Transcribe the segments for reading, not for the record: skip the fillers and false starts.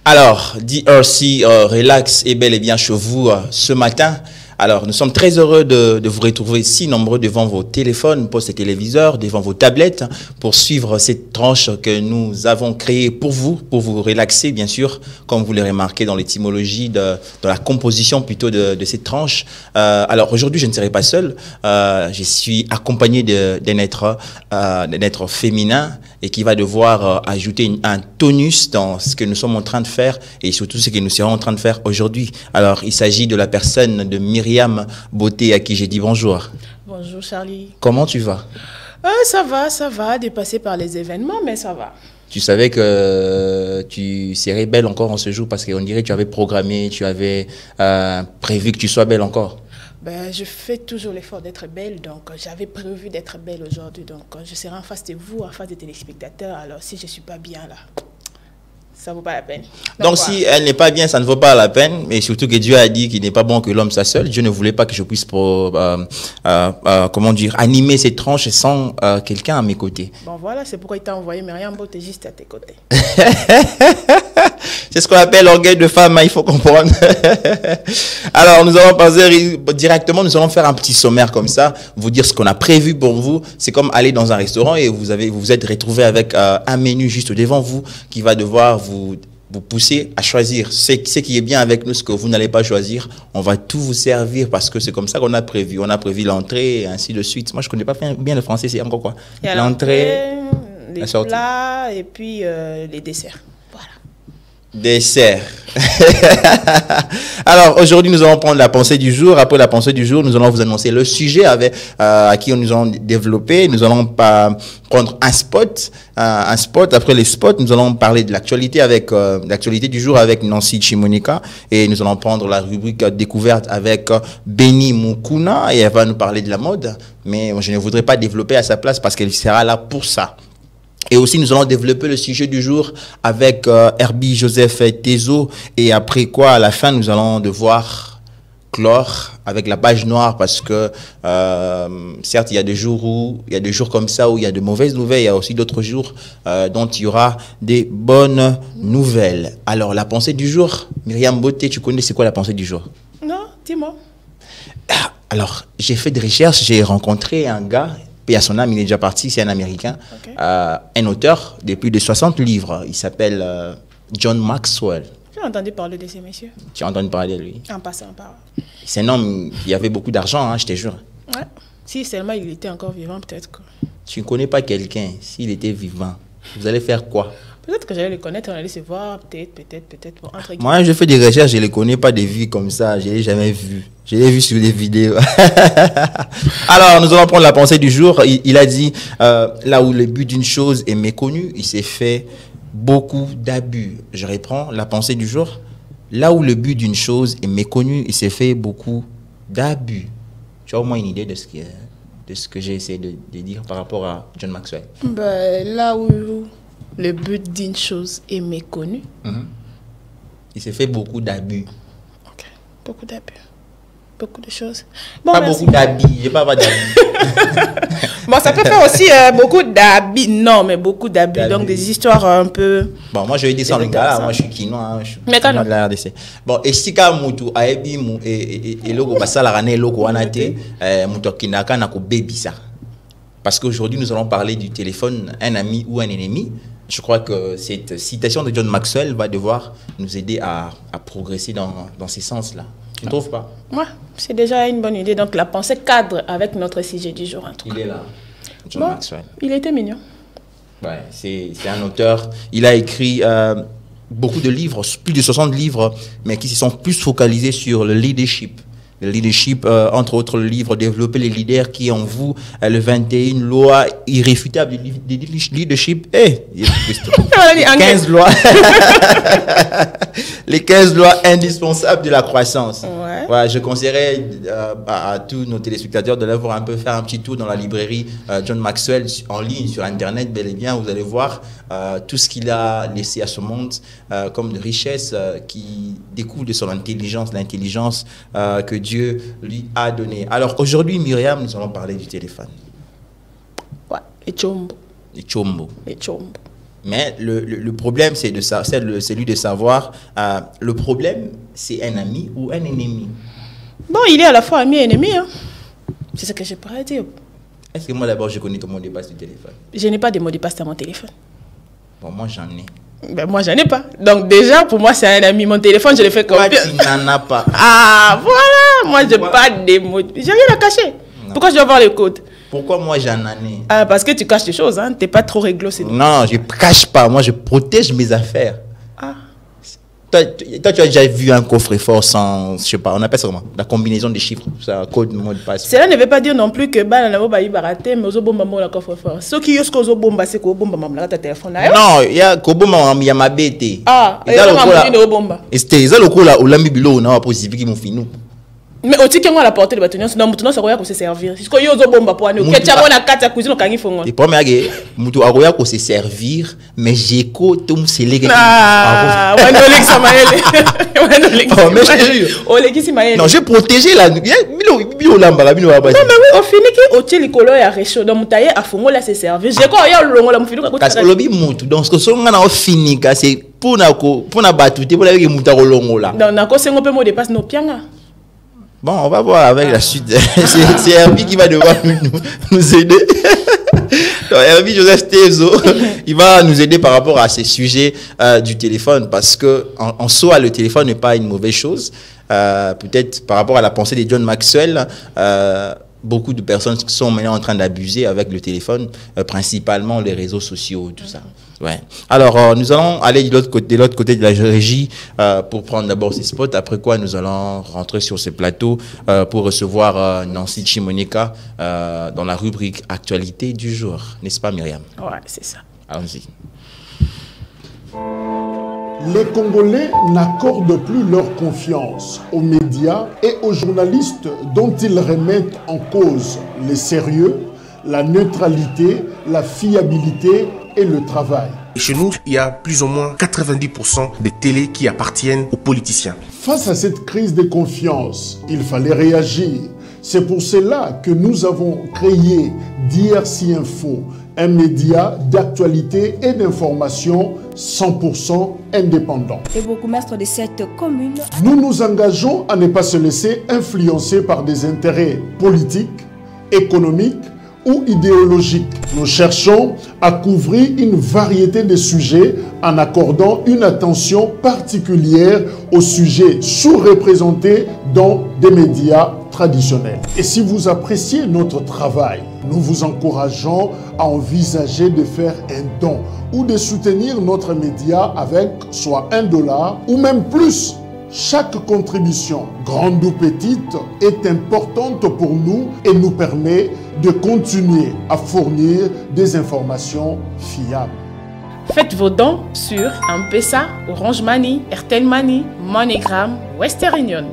Alors, DRC relax et bel et bien chez vous ce matin. Alors, nous sommes très heureux de vous retrouver si nombreux devant vos téléphones, postes et téléviseurs, devant vos tablettes, pour suivre cette tranche que nous avons créée pour vous relaxer, bien sûr, comme vous l'avez remarqué dans l'étymologie, dans la composition plutôt de cette tranche. Alors, aujourd'hui, je ne serai pas seul. Je suis accompagné d'un être féminin et qui va devoir ajouter un tonus dans ce que nous sommes en train de faire et surtout ce que nous serons en train de faire aujourd'hui. Alors, il s'agit de la personne de Myriam Beauté à qui j'ai dit bonjour. Bonjour Charlie. Comment tu vas? Ça va, dépassé par les événements, mais ça va. Tu savais que tu serais belle encore en ce jour parce qu'on dirait que tu avais programmé, tu avais prévu que tu sois belle encore. Ben, je fais toujours l'effort d'être belle, donc j'avais prévu d'être belle aujourd'hui. Donc je serai en face de vous, en face des téléspectateurs. Alors si je ne suis pas bien là, ça ne vaut pas la peine. Donc si elle n'est pas bien, ça ne vaut pas la peine. Mais surtout que Dieu a dit qu'il n'est pas bon que l'homme soit seul. Dieu ne voulait pas que je puisse animer cette tranche sans quelqu'un à mes côtés. Bon voilà, c'est pourquoi il t'a envoyé Myriam Beauté juste à tes côtés. C'est ce qu'on appelle l'orgueil de femme, hein, il faut comprendre. Alors, nous allons passer directement, nous allons faire un petit sommaire comme ça, vous dire ce qu'on a prévu pour vous. C'est comme aller dans un restaurant et vous vous êtes retrouvé avec un menu juste devant vous qui va devoir vous pousser à choisir ce qui est bien avec nous, ce que vous n'allez pas choisir. On va tout vous servir parce que c'est comme ça qu'on a prévu. On a prévu l'entrée et ainsi de suite. Moi, je ne connais pas bien le français, c'est encore quoi? L'entrée, les plats et puis les desserts. Dessert. Alors, aujourd'hui, nous allons prendre la pensée du jour. Après la pensée du jour, nous allons vous annoncer le sujet à qui nous allons développer. Nous allons prendre un spot. Après les spots, nous allons parler de l'actualité avec l'actualité du jour avec Nancy Chimonika. Et nous allons prendre la rubrique découverte avec Benny Mukuna. Et elle va nous parler de la mode. Mais je ne voudrais pas développer à sa place parce qu'elle sera là pour ça. Et aussi, nous allons développer le sujet du jour avec Herbie Joseph Tezo. Et après quoi, à la fin, nous allons devoir clore avec la page noire parce que, certes, il y a des jours comme ça où il y a de mauvaises nouvelles. Il y a aussi d'autres jours dont il y aura des bonnes nouvelles. Alors, la pensée du jour, Myriam Beauté, tu connais c'est quoi la pensée du jour? Non, dis-moi. Alors, j'ai fait des recherches, j'ai rencontré un gars. Et à son âme, il est déjà parti, c'est un Américain, okay. Un auteur de plus de 60 livres. Il s'appelle John Maxwell. J'ai entendu parler de ces messieurs. Tu as entendu parler de lui? En passant par. C'est un homme qui avait beaucoup d'argent, hein, je te jure. Ouais. Si seulement il était encore vivant, peut-être que... Tu ne connais pas quelqu'un, s'il était vivant, vous allez faire quoi? Peut-être que j'allais le connaître, on allait se voir, peut-être. Bon, moi, je fais des recherches, je ne les connais pas des vies comme ça, je ne l'ai jamais vu. Je l'ai vu sur des vidéos. Alors, nous allons prendre la pensée du jour. Il a dit, là où le but d'une chose est méconnu, il s'est fait beaucoup d'abus. Je reprends la pensée du jour. Là où le but d'une chose est méconnu, il s'est fait beaucoup d'abus. Tu as au moins une idée de ce que j'ai essayé de dire par rapport à John Maxwell? Ben, là où le but d'une chose est méconnu. Il s'est fait beaucoup d'abus. Ok, beaucoup d'abus. Beaucoup de choses. Bon, pas merci. Beaucoup d'habits, je pas d'habits. Bon, ça peut faire aussi beaucoup d'habits. Non, mais beaucoup d'habits. Donc, des histoires un peu... Bon, moi, je vais dire ça en lingala. Moi, je suis quinoa. Hein, je suis mais quand de la RDC. Bon, et si ka mutu aebi mu et logo basala rane logo wanate mutu kinaka na ko baby ça. Parce qu'aujourd'hui, nous allons parler du téléphone, un ami ou un ennemi. Je crois que cette citation de John Maxwell va devoir nous aider à progresser dans ces sens-là. Tu ne trouves pas? Ouais, c'est déjà une bonne idée. Donc, la pensée cadre avec notre sujet du jour. Il est là, John Maxwell. Il était mignon. Ouais, c'est un auteur. Il a écrit beaucoup de livres, plus de 60 livres, mais qui se sont plus focalisés sur le leadership. Le leadership, entre autres, le livre Développer les leaders qui en vous, le 21 lois irréfutables de leadership. Les 15 lois. Les 15 lois indispensables de la croissance. Ouais. Ouais, je conseillerais à tous nos téléspectateurs de faire un petit tour dans la librairie John Maxwell en ligne sur Internet. Bel et bien, vous allez voir tout ce qu'il a laissé à ce monde comme de richesse qui découle de son intelligence, l'intelligence que Dieu lui a donnée. Alors aujourd'hui, Myriam, nous allons parler du téléphone. Ouais, et chombo. Et chombo. Et chombo. Mais le problème, c'est celui de savoir, le problème, c'est un ami ou un ennemi. Bon, il est à la fois ami et ennemi. Hein. C'est ce que je pourrais dire. Est-ce que moi, d'abord, je connais ton mot de passe du téléphone? Je n'ai pas de mot de passe dans mon téléphone. Bon, moi, j'en ai. Ben, moi, j'en ai pas. Donc, déjà, pour moi, c'est un ami. Mon téléphone, je le fais comme... Toi, tu n'en as pas. Ah, voilà. Moi, je n'ai pas de mots. J'ai rien à cacher. Non. Pourquoi je dois avoir le code? Pourquoi moi, j'en ai? Ah, parce que tu caches des choses. Hein. Tu n'es pas trop réglo. Non, je ne cache pas. Moi, je protège mes affaires. Ah. Toi, tu as déjà vu un coffre-fort sans, je sais pas, on appelle ça comment? La combinaison des chiffres, ça, code, mot de passe. Cela ne veut pas dire non plus que bah la bomba baraté, mais aux bomba la coffre-fort. Ce qui est aux bomba, c'est qu'au bomba maman ta téléphone. Non, il y a qu'au bomba il y a ma bête. Ah, il y a ma bomba. Et c'était ça le coup là où l'ami bilo on a posé qui m'ont fini. Mais aussi qu'on a la portée de bâtonnier, sinon mutuno ça roya ko se servir. Si ko yozo bomba pour nous, que tu as na carte cuisine au kangi fongo. Et pour moi mutu aroya ko se servir, mais j'éco tout se léguer. Ah, wanolek samaele. Wanolek. Oh mais je jure. O leki si maele. Non, j'ai protégé la bilo lamba bilo aba. Non mais oui, au fini que o teli kolo ya réchaud donc mutaye a fongo la se servir. J'ai ko ya longo la mufinu ko. Parce que lobi mutu donc ce que son ngana o fini ka c'est pour na batute pour la muta ko longo là. Non, na ko sengo pe mo dépasse no pianga. Bon, on va voir avec la suite. C'est Herbie qui va devoir nous aider. Donc, Herbie Joseph Tezo, il va nous aider par rapport à ces sujets du téléphone parce que en soi, le téléphone n'est pas une mauvaise chose. Peut-être par rapport à la pensée de John Maxwell, beaucoup de personnes sont maintenant en train d'abuser avec le téléphone, principalement les réseaux sociaux, tout ça. Ouais. Alors, nous allons aller de l'autre côté de la régie pour prendre d'abord ces spots, après quoi nous allons rentrer sur ces plateaux pour recevoir Nancy Chimonika dans la rubrique Actualité du jour. N'est-ce pas, Myriam? Ouais, c'est ça. Allons-y. Les Congolais n'accordent plus leur confiance aux médias et aux journalistes dont ils remettent en cause le sérieux, la neutralité, la fiabilité et le travail. Chez nous, il y a plus ou moins 90% des télés qui appartiennent aux politiciens. Face à cette crise de confiance, il fallait réagir. C'est pour cela que nous avons créé DRC Info, un média d'actualité et d'information 100% indépendant. Et bourgmestre de cette commune. Nous nous engageons à ne pas se laisser influencer par des intérêts politiques, économiques ou idéologiques. Nous cherchons à couvrir une variété de sujets en accordant une attention particulière aux sujets sous-représentés dans des médias traditionnels. Et si vous appréciez notre travail, nous vous encourageons à envisager de faire un don ou de soutenir notre média avec soit $1 ou même plus. Chaque contribution, grande ou petite, est importante pour nous et nous permet de continuer à fournir des informations fiables. Faites vos dons sur M-Pesa, Orange Money, Airtel Money, MoneyGram, Western Union.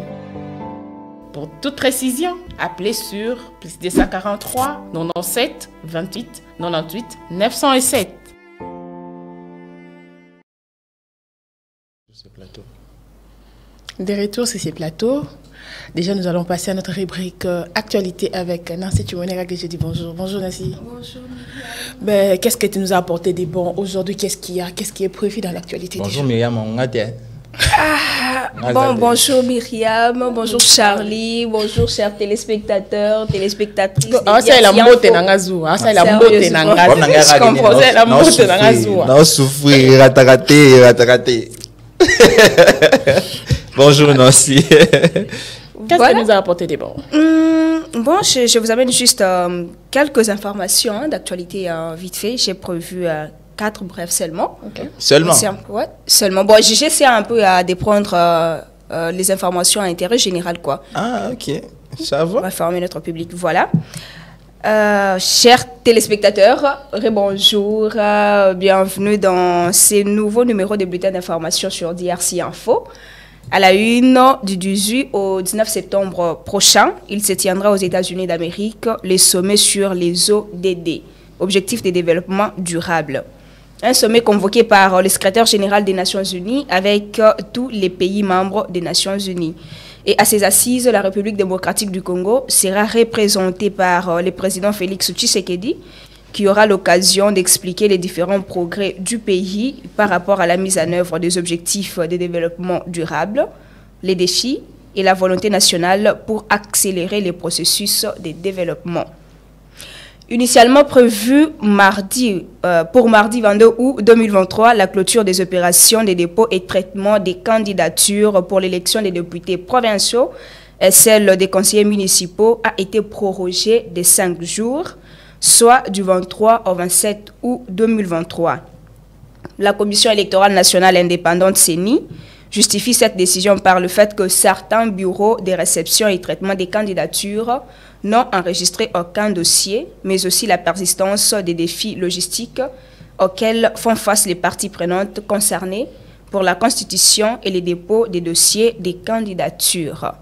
Pour toute précision, appelez sur +243 97 28 98 907. Des retours sur ces plateaux. Déjà, nous allons passer à notre rubrique Actualité avec Nancy Chimonika que j'ai dit bonjour. Bonjour Nancy. Bonjour. Ben, qu'est-ce que tu nous as apporté des bons aujourd'hui? Qu'est-ce qu'il y a? Qu'est-ce qui est prévu dans l'actualité? Bonjour Myriam, on a bonjour Myriam, bonjour Charlie, bonjour chers téléspectateurs, téléspectatrices. Ah, c'est la motte n'angazou, ah, c'est la motte n'angazou. Je comprends, c'est la motte n'angazou. Non, souffrir, raté. Bonjour Nancy. Qu'est-ce que nous a apporté des bons? Bon, je vous amène juste quelques informations d'actualité vite fait. J'ai prévu 4 brefs seulement. Okay. Seulement? Ouais, seulement. Bon, j'essaie un peu de prendre les informations à intérêt général, quoi. Ah, ok. Ça va. On va former notre public. Voilà. Chers téléspectateurs, bonjour, bienvenue dans ce nouveau numéro de bulletin d'information sur DRC Info. À la une du 18 au 19 septembre prochain, il se tiendra aux États-Unis d'Amérique le sommet sur les ODD, Objectifs de développement durable. Un sommet convoqué par le secrétaire général des Nations Unies avec tous les pays membres des Nations Unies. Et à ces assises, la République démocratique du Congo sera représentée par le président Félix Tshisekedi, qui aura l'occasion d'expliquer les différents progrès du pays par rapport à la mise en œuvre des objectifs de développement durable, les défis et la volonté nationale pour accélérer les processus de développement. Initialement prévu pour mardi 22 août 2023, la clôture des opérations de dépôt et traitement des candidatures pour l'élection des députés provinciaux et celle des conseillers municipaux a été prorogée de 5 jours, soit du 23 au 27 août 2023. La Commission électorale nationale indépendante CENI justifie cette décision par le fait que certains bureaux de réception et traitement des candidatures n'ont enregistré aucun dossier, mais aussi la persistance des défis logistiques auxquels font face les parties prenantes concernées pour la constitution et les dépôts des dossiers des candidatures.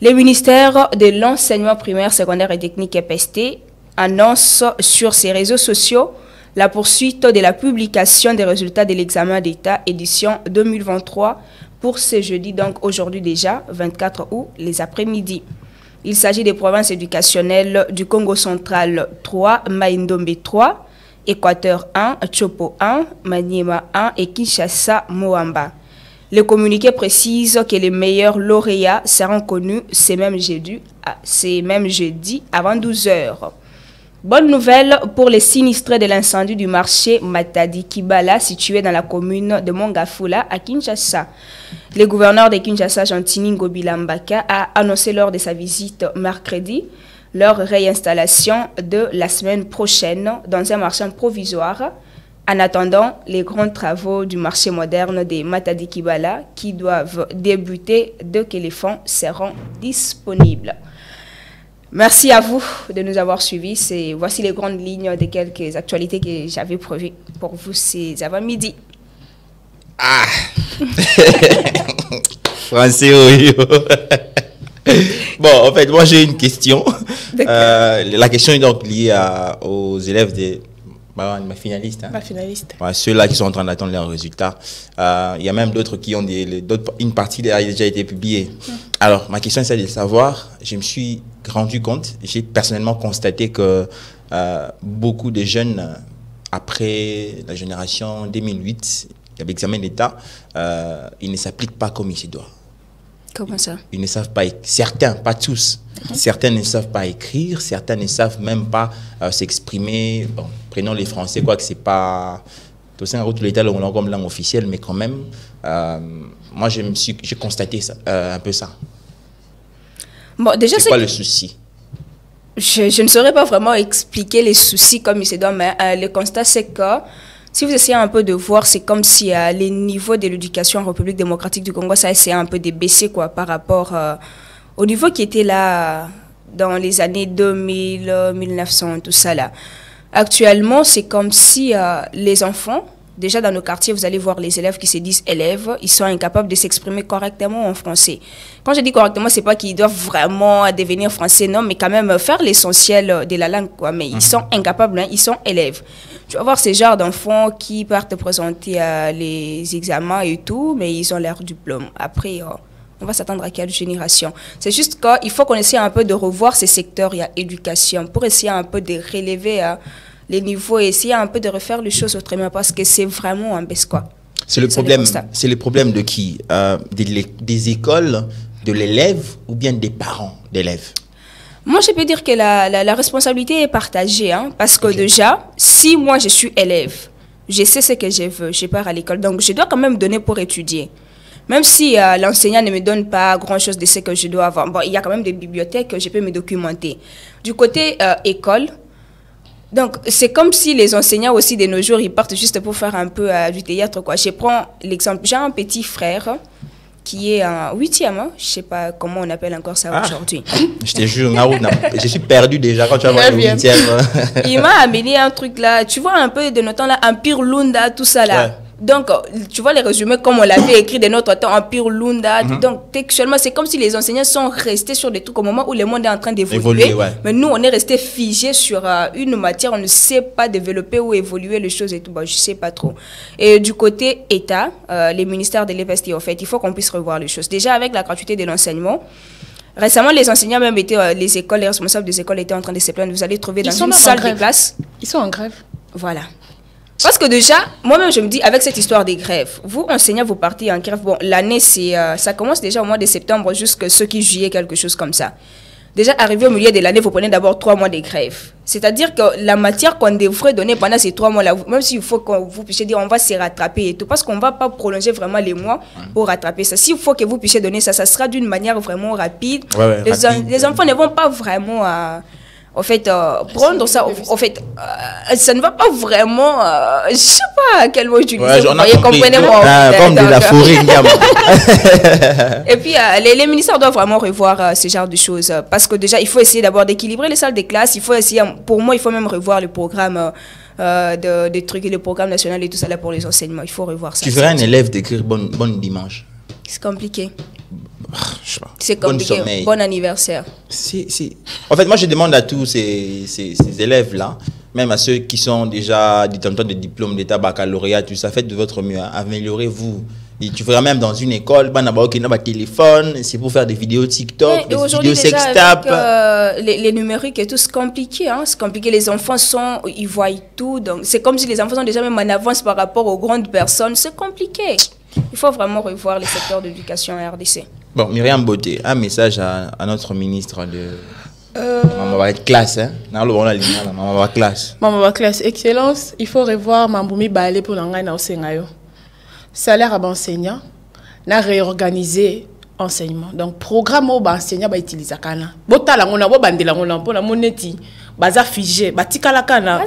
Les ministères de l'enseignement primaire, secondaire et technique EPST annoncent sur ses réseaux sociaux la poursuite de la publication des résultats de l'examen d'État édition 2023 pour ce jeudi, donc aujourd'hui déjà, 24 août, les après-midi. Il s'agit des provinces éducationnelles du Congo central 3, Maïndombe 3, Équateur 1, Chopo 1, Maniema 1 et Kinshasa Moamba. Le communiqué précise que les meilleurs lauréats seront connus ces mêmes jeudis avant 12 heures. Bonne nouvelle pour les sinistrés de l'incendie du marché Matadi Kibala situé dans la commune de Mongafula à Kinshasa. Le gouverneur de Kinshasa, Gentini Ngobilambaka, a annoncé lors de sa visite mercredi leur réinstallation de la semaine prochaine dans un marché provisoire en attendant les grands travaux du marché moderne de Matadi Kibala qui doivent débuter dès que les fonds seront disponibles. Merci à vous de nous avoir suivis. Voici les grandes lignes de quelques actualités que j'avais prévues pour vous ces avant-midi. Ah Français, oui. Bon, en fait, moi j'ai une question. La question est donc liée aux élèves des... ma finaliste. Hein. Ma finaliste. Ouais, ceux-là qui sont en train d'attendre leurs résultats. Il y a même d'autres qui ont une partie a déjà été publiée. Alors, ma question c'est de savoir, je me suis rendu compte, j'ai personnellement constaté que beaucoup de jeunes, après la génération 2008, l'examen d'État, ils ne s'appliquent pas comme il se doit. Comment ça? Ils ne savent pas, certains, pas tous, certains ne savent pas écrire, certains ne savent même pas s'exprimer. Bon, prenons les Français, quoi que c'est pas tout ça, tout l'État comme langue officielle, mais quand même, moi j'ai constaté ça, un peu ça. Bon, déjà c'est quoi le souci? Je ne saurais pas vraiment expliquer les soucis comme il se doit, mais le constat c'est que si vous essayez un peu de voir, c'est comme si les niveaux de l'éducation en République démocratique du Congo, ça a essayé un peu de baisser quoi, par rapport au niveau qui était là dans les années 2000, 1900, tout ça là. Actuellement, c'est comme si les enfants, déjà dans nos quartiers, vous allez voir les élèves qui se disent élèves, ils sont incapables de s'exprimer correctement en français. Quand je dis correctement, c'est pas qu'ils doivent vraiment devenir français, non, mais quand même faire l'essentiel de la langue, quoi. Mais ils sont incapables, hein, ils sont élèves. Tu vas voir ces genres d'enfants qui partent présenter les examens et tout, mais ils ont leur diplôme. Après, on va s'attendre à quelle génération? C'est juste qu'il faut qu'on essaie un peu de revoir ces secteurs, il y a éducation, pour essayer un peu de relever les niveaux et essayer un peu de refaire les choses autrement, parce que c'est vraiment un baisse quoi. C'est le problème de qui? Des écoles, de l'élève ou bien des parents d'élèves? Moi, je peux dire que la responsabilité est partagée, hein, parce que déjà, si moi je suis élève, je sais ce que je veux, je pars à l'école, donc je dois quand même donner pour étudier. Même si l'enseignant ne me donne pas grand-chose de ce que je dois avoir. Bon, il y a quand même des bibliothèques que je peux me documenter. Du côté école, donc c'est comme si les enseignants aussi de nos jours, ils partent juste pour faire un peu du théâtre, quoi. Je prends l'exemple, j'ai un petit frère qui est en 8e, hein? Je ne sais pas comment on appelle encore ça aujourd'hui. Je te jure, je suis perdu déjà quand tu vas voir le 8e. Il m'a amené un truc là, tu vois un peu de notre temps là, Empire Lunda, tout ça là. Ouais. Donc, tu vois les résumés comme on l'avait écrit de notre temps, Empire Lunda. Donc, textuellement, c'est comme si les enseignants sont restés sur des trucs au moment où le monde est en train d'évoluer. Ouais. Mais nous, on est restés figés sur une matière, on ne sait pas développer ou évoluer les choses et tout. Bon, je ne sais pas trop. Et du côté État, les ministères de l'EPST, en fait, il faut qu'on puisse revoir les choses. Déjà, avec la gratuité de l'enseignement, Récemment, les enseignants même étaient, les écoles, les responsables des écoles étaient en train de se plaindre. Vous allez trouver dans une salle de classe. Ils sont en grève. Voilà. Parce que déjà, moi-même, je me dis, avec cette histoire des grèves, vous, enseignants, vous partez en grève. Bon, l'année, ça commence déjà au mois de septembre jusqu'à ce qui juillet, quelque chose comme ça. Déjà, arrivé au milieu de l'année, vous prenez d'abord 3 mois de grève. C'est-à-dire que la matière qu'on devrait donner pendant ces 3 mois-là, même s'il faut que vous puissiez dire on va se rattraper et tout, parce qu'on ne va pas prolonger vraiment les mois pour rattraper ça. S'il faut que vous puissiez donner ça, ça sera d'une manière vraiment rapide. Les enfants ne vont pas vraiment... en fait, prendre ça, en fait, ça ne va pas vraiment, je ne sais pas à quel mot utiliser, vous voyez, comprenez-moi. Comme de la forêt. Et puis, les ministères doivent vraiment revoir ce genre de choses, parce que déjà, il faut essayer d'abord d'équilibrer les salles de classe, il faut essayer, pour moi, il faut même revoir le programme des trucs, le programme national et tout ça là pour les enseignements, il faut revoir ça. Tu ferais un élève d'écrire bon dimanche. C'est compliqué. C'est compliqué. Bon anniversaire. En fait, moi, je demande à tous ces élèves-là, même à ceux qui sont déjà détenteurs de diplômes d'état baccalauréat, tout ça, faites de votre mieux, améliorez-vous. Et tu feras même dans une école, téléphone, c'est pour faire des vidéos TikTok, des vidéos sextap. Les numériques et tout, c'est compliqué. Hein? C'est compliqué. Les enfants ils voient tout. Donc, c'est comme si les enfants sont déjà même en avance par rapport aux grandes personnes. C'est compliqué. Il faut vraiment revoir les secteurs d'éducation à RDC. Bon, Myriam Beauté, un message à notre ministre de... Maman va être classe, hein? Maman va classe. Maman va classe. Excellence, il faut revoir Mamboumi Balé pour l'engager au Sénayo. Salaire à enseignant, na réorganiser enseignement. Donc, programme où enseignant va utiliser kana. Bota la ngona bo bandela ngona pour la moneti. Baza figé, batika la kana.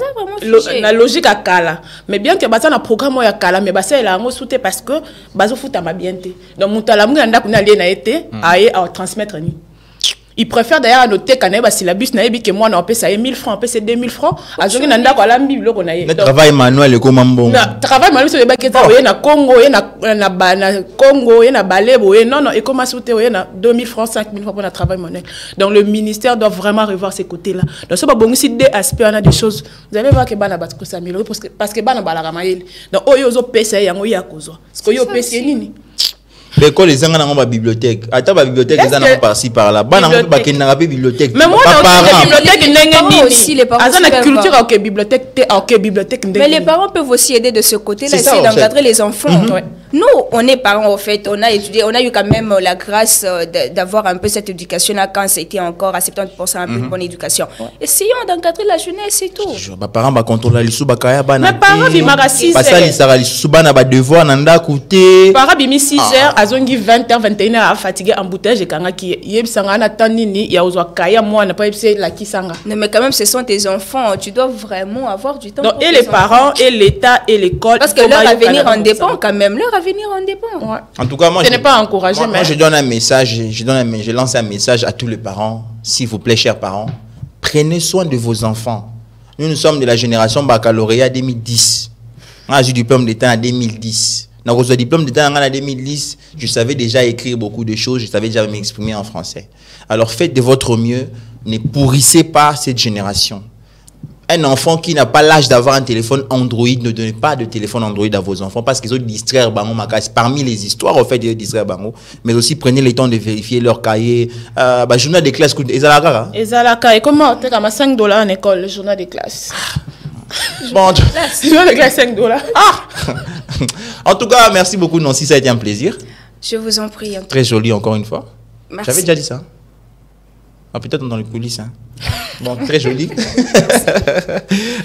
La logique à kala. Mais bien que baza na programme ya kala, mais basa la ngo souté parce que bazo futa ma bienté. Donc mutala munga nda kuna lié na été à transmettre ni. Il préfère d'ailleurs annoter quand il y a bus que moi on paie ça 1000 francs, on paie c'est 2000 francs. Azongi nanda kwa la bible qu'on a. Le travail manuel est comme un bon. Travail manuel c'est le baketa oye na Congo, oye na Congo, oye na Balebo, oye non et comment sauter oye na 2000 francs, 5000 francs pour le travail manuel. Donc le ministère doit vraiment revoir ces côtés-là. Donc ça va bon aussi deux aspects, on a des choses. Vous allez voir que bana bat ko s'améliorer parce que bana balaka maïl. Donc oyo zo paie ça yango ya kozo. Parce que yo paie c'est nini. L'école, les gens ont une bibliothèque. Attends, la bibliothèque, les gens ont par-ci par-là. Bah, non, pas qu'il n'y a pas de bibliothèque. Mais moi, la bibliothèque, aussi les parents. La culture, ok, bibliothèque. Mais les parents peuvent aussi aider de ce côté-là, essayer d'encadrer les enfants. Nous, on est parents, en fait, on a étudié, on a eu quand même la grâce d'avoir un peu cette éducation-là quand c'était encore à 70% un peu de bonne éducation. Essayons d'encadrer la jeunesse et tout. Mes parents vont contrôler les sous-bakaya. Mes parents vivent à 6 heures. Parce qu'ils savent les sous-bana va devoir n'anda coûter. Mes parents vivent 6 heures, à 20h, 21h, à fatiguer en bouteille, et quand il y a un attendini, il y a un kaya, moi, on n'a pas eu la kisanga. Mais quand même, ce sont tes enfants, tu dois vraiment avoir du temps. Donc, et les parents, et l'État, et l'école. Parce que leur avenir en dépend quand même, leur avenir en dépend. Ouais. En tout cas, moi, ce n'est pas encouragé. Moi, je donne un message, je lance un message à tous les parents. S'il vous plaît, chers parents, prenez soin de vos enfants. Nous sommes de la génération baccalauréat 2010. J'ai eu du diplôme d'État en 2010. Dans le diplôme d'État en 2010, je savais déjà écrire beaucoup de choses, je savais déjà m'exprimer en français. Alors faites de votre mieux, ne pourrissez pas cette génération. Un enfant qui n'a pas l'âge d'avoir un téléphone Android, ne donnez pas de téléphone Android à vos enfants parce qu'ils ont distraire bango makas. Parmi les histoires, en fait, ils distraire bango. Mais aussi, prenez le temps de vérifier leur cahier. Journal de classe, Ezalaka. Ezalaka. Et comment tu as $5 en école, le journal de classe? Bon, le journal de classe, $5. En tout cas, merci beaucoup, Nancy. Ça a été un plaisir. Je vous en prie. Très joli, encore une fois. Merci. J'avais déjà dit ça. Ah, peut-être dans les coulisses. Hein. Bon, très joli.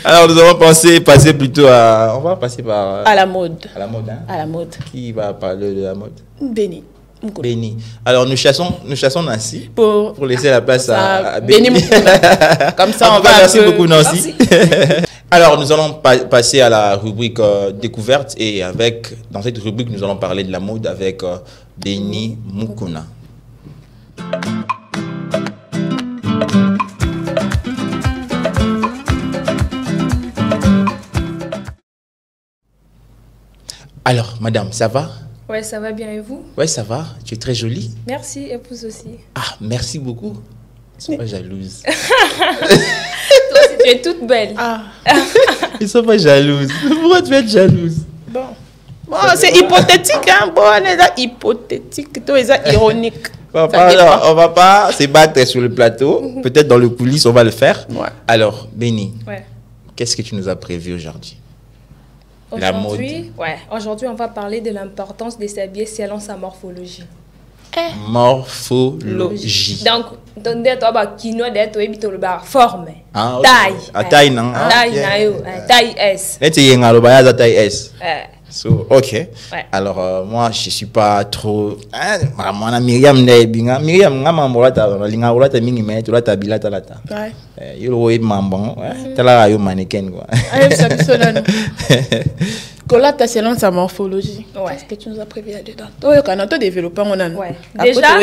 Alors, nous allons passer plutôt à... On va passer par... À la mode. À la mode, hein. À la mode. Qui va parler de la mode? Béni. Béni. Alors, nous chassons Nancy pour laisser la place à Béni. Comme ça, on va... Merci beaucoup, Nancy. Alors, nous allons passer à la rubrique découverte. Et dans cette rubrique, nous allons parler de la mode avec Béni Mukuna. Alors, madame, ça va? Ouais, ça va bien et vous? Ouais, ça va. Tu es très jolie. Merci, épouse aussi. Ah, merci beaucoup. Ils sont pas jalouses. Toi aussi, tu es toute belle. Ah. Ils sont pas jalouses. Pourquoi tu es jalouse? Bon, c'est hypothétique, hein? Bon, on est là, hypothétique. Toi, c'est ironique. On va pas se battre sur le plateau. Peut-être dans le coulisses, on va le faire. Ouais. Alors, Béni, Ouais. qu'est-ce que tu nous as prévu aujourd'hui? La mode. Aujourd'hui, on va parler de l'importance de s'habiller selon sa morphologie. Morphologie. Donc, kino d'être le bar forme, Ah, ok. taille, Ah, taille, non? Ah, taille, ok. taille S. Là, tu es un alobaya taille S. So, ok. Ouais. Alors, moi, je suis pas trop. Moi, Myriam Nebinga. Myriam, nga mambola ta linga ola ta mingi me, tu la ta bilata la ta. Ouais. Yo lo mambon. Tala yo mannequin quoi. Allez, ça me sonne. Colata selon sa morphologie. Ouais. Qu'est-ce que tu nous as prévu là-dedans? Toi, quand on développé, on a. Ouais. Déjà,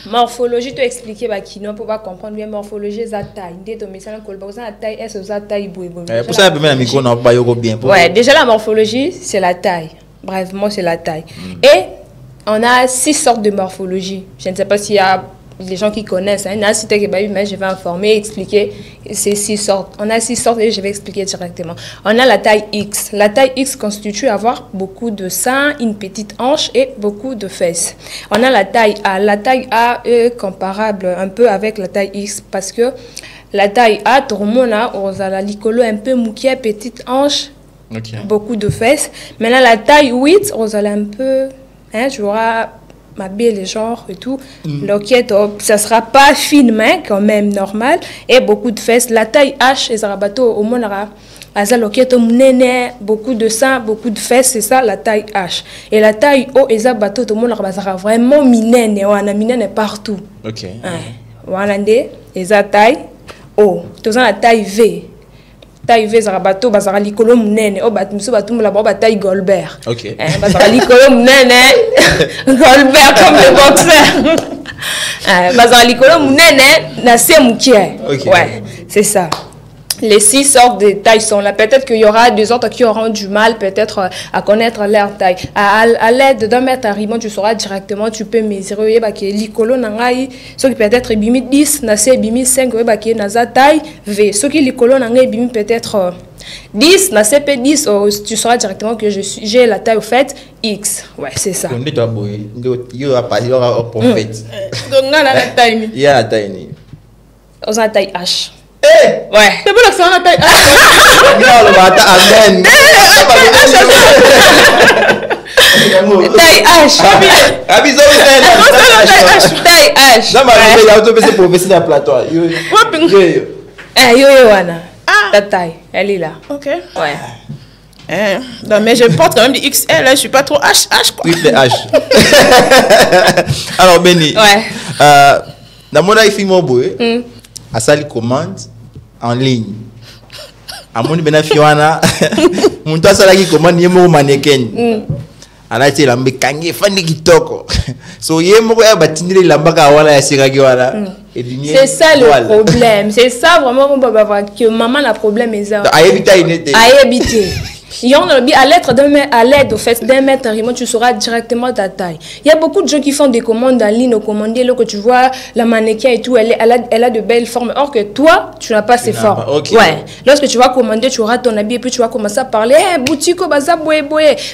Morphologie, tu as expliqué kino pour pas comprendre bien morphologie, ça taille. Dès ton message, la taille S, ça taille boue. Pour ça, le micro n'a pas bien. Ouais, déjà la morphologie, c'est la taille. Brèvement, c'est la taille. Et on a 6 sortes de morphologie. Je ne sais pas s'il y a des gens qui connaissent. Il y a un site qui mais je vais informer, expliquer ces 6 sortes. On a 6 sortes et je vais expliquer directement. On a la taille X. La taille X constitue avoir beaucoup de seins, une petite hanche et beaucoup de fesses. On a la taille A. La taille A est comparable un peu avec la taille X parce que la taille A, tout le monde a la licolo un peu mouquée, petite hanche, beaucoup de fesses. Maintenant, la taille 8, on a un peu, tu auras m'habiller les genres et tout. Loquette, ça sera pas finement, quand même normal, et beaucoup de fesses. La taille H, et ça bateau au moins beaucoup de seins, beaucoup de fesses, c'est ça la taille H. Et la taille O, et ça bateau au monde vraiment minène, on a minène partout. Ok. Voilà, et ça taille O. Tout ça la taille V. Taille V, ça bateau, ça likolo munene. Oh, batumso batum la boba taille Goldberg. Ok. Ça likolo munene. Goldberg comme le boxeur. Ça likolo munene na semukie. Ouais, c'est ça. Les 6 sortes de tailles sont là. Peut-être qu'il y aura des autres qui auront du mal peut-être à connaître leur taille. À l'aide d'un mètre à rimon, tu sauras directement, tu peux mesurer. L'icolo nangai, ceux qui peut-être bimi 10, nase bimi 5, nasa taille V. Ceux qui l'icolo nangai bimi peut-être 10, nase p 10, tu sauras directement que j'ai la taille au fait X. Ouais, c'est ça. Il y aura pas, il y aura un prophète. Donc, on a la taille. Il y a la taille. On a la taille H. Ouais. C'est bon, c'est la taille. Amen. Taille H. Taille H. Ta taille, elle est là. Ok. Ouais. Non, mais je porte quand même des XL, là, je suis pas trop H, quoi. Triple H. Alors, Béni. Ouais. Dans mon iPhone mobile, à ça, il commande en ligne. À mon Bénin Fiona, mon tas à la qui commande, il y a mon mannequin. ala te lambe kange fandi kitoko so ye moko ya batindile lambaka wala ya siragi wala c'est ça le problème, c'est ça vraiment que maman a problème et ça a éviter à l'aide au fait d'un mètre tu sauras directement ta taille. Il y a beaucoup de gens qui font des commandes en ligne, commander là que tu vois la mannequin et tout, elle a de belles formes, or que toi tu n'as pas ces formes. Okay. Ouais. Lorsque tu vas commander, tu auras ton habit et puis tu vas commencer à parler boutique baza boye